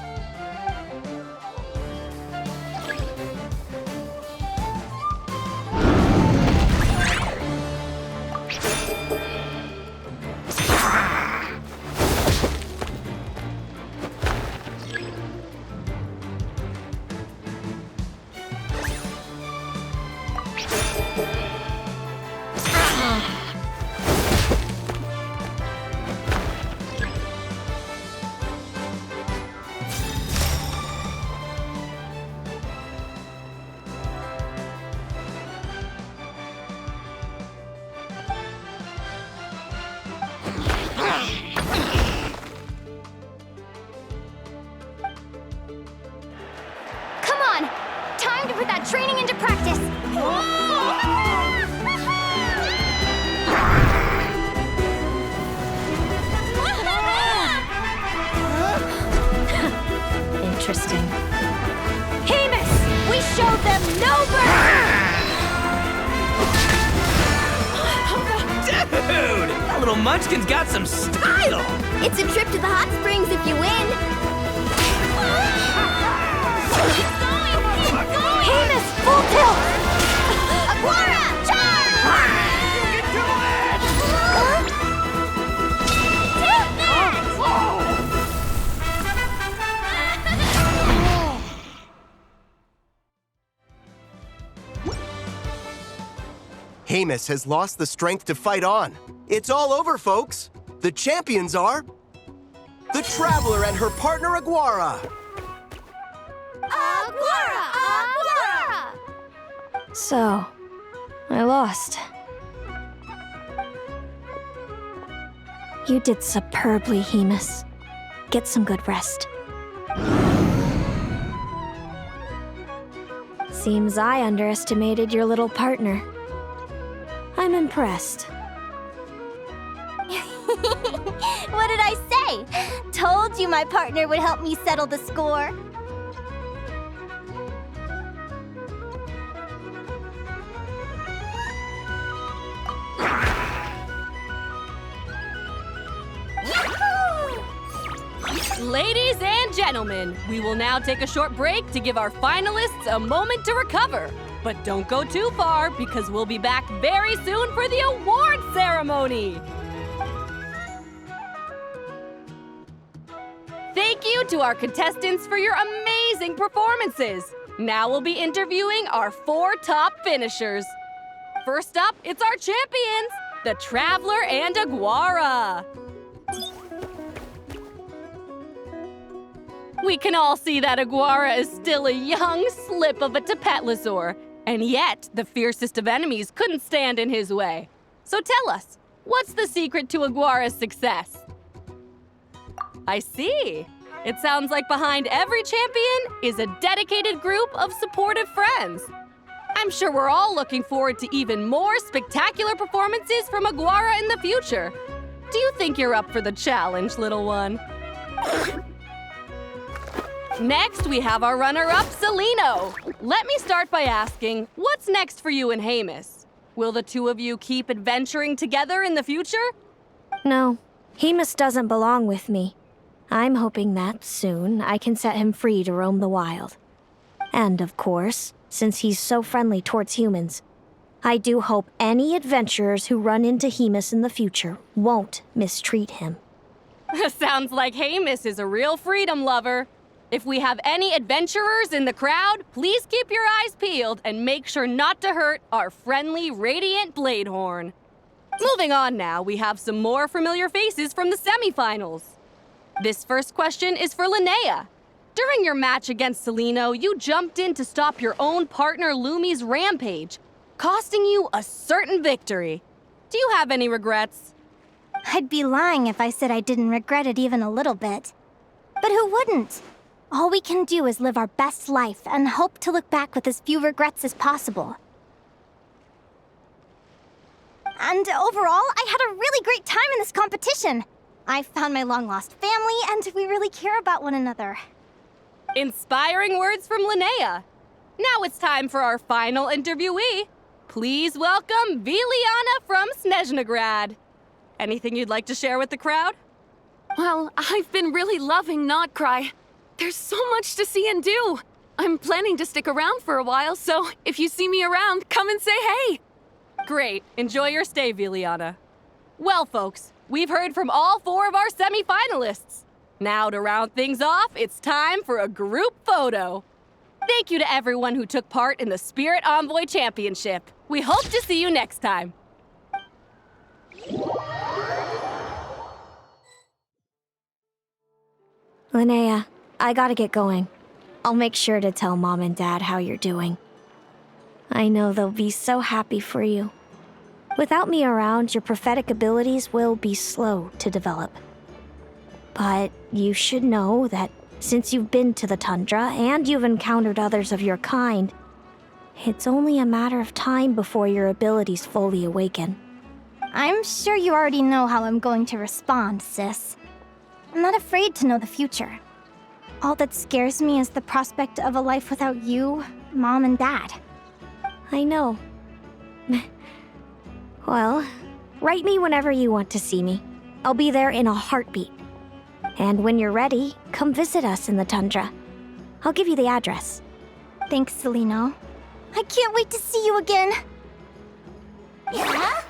training into practice. Interesting. Hemus! We showed them no mercy! Dude! That little munchkin's got some style! It's a trip to the hot springs if you win. Hemus, full tilt! Aguara, charge! Hemus has lost the strength to fight on. It's all over, folks. The champions are the Traveler and her partner Aguara. Aguara! Aguara! So, I lost. You did superbly, Hemus. Get some good rest. Seems I underestimated your little partner. I'm impressed. What did I say? Told you my partner would help me settle the score. Ladies and gentlemen, we will now take a short break to give our finalists a moment to recover. But don't go too far, because we'll be back very soon for the award ceremony! Thank you to our contestants for your amazing performances! Now we'll be interviewing our 4 top finishers. First up, it's our champions, the Traveler and Aguara! We can all see that Aguara is still a young slip of a Tepetlosaur, and yet the fiercest of enemies couldn't stand in his way. So tell us, what's the secret to Aguara's success? I see. It sounds like behind every champion is a dedicated group of supportive friends. I'm sure we're all looking forward to even more spectacular performances from Aguara in the future. Do you think you're up for the challenge, little one? Next, we have our runner-up, Celino. Let me start by asking, what's next for you and Hemus? Will the two of you keep adventuring together in the future? No, Hemus doesn't belong with me. I'm hoping that soon I can set him free to roam the wild. And of course, since he's so friendly towards humans, I do hope any adventurers who run into Hemus in the future won't mistreat him. Sounds like Hemus is a real freedom lover. If we have any adventurers in the crowd, please keep your eyes peeled and make sure not to hurt our friendly, radiant Bladehorn. Moving on now, we have some more familiar faces from the semifinals. This first question is for Linnea. During your match against Celino, you jumped in to stop your own partner Lumi's rampage, costing you a certain victory. Do you have any regrets? I'd be lying if I said I didn't regret it even a little bit. But who wouldn't? All we can do is live our best life and hope to look back with as few regrets as possible. And overall, I had a really great time in this competition. I found my long-lost family, and we really care about one another. Inspiring words from Linnea. Now it's time for our final interviewee. Please welcome Viliana from Snezhnegrad. Anything you'd like to share with the crowd? Well, I've been really loving Nodkrai. There's so much to see and do. I'm planning to stick around for a while, so if you see me around, come and say hey. Great. Enjoy your stay, Viliana. Well, folks, we've heard from all 4 of our semi-finalists. Now, to round things off, it's time for a group photo. Thank you to everyone who took part in the Spirit Envoy Championship. We hope to see you next time. Linnea, I gotta get going. I'll make sure to tell Mom and Dad how you're doing. I know they'll be so happy for you. Without me around, your prophetic abilities will be slow to develop. But you should know that since you've been to the tundra and you've encountered others of your kind, It's only a matter of time before your abilities fully awaken. I'm sure you already know how I'm going to respond, sis. I'm not afraid to know the future. All that scares me is the prospect of a life without you, Mom, and Dad. I know. Well, write me whenever you want to see me. I'll be there in a heartbeat. And when you're ready, come visit us in the tundra. I'll give you the address. Thanks, Celino. I can't wait to see you again! Yahoo!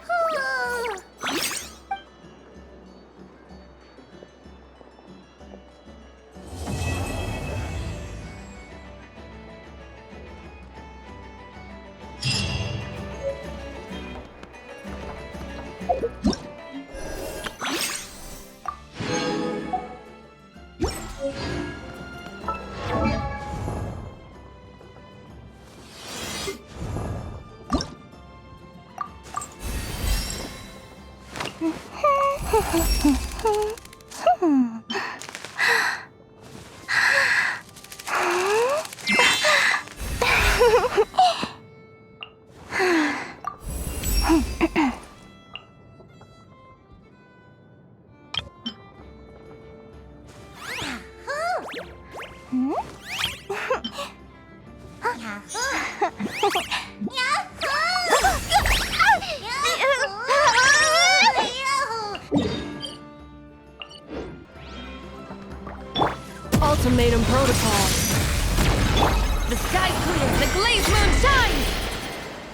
Ultimatum protocol. The sky's clear, the glazed moon shines!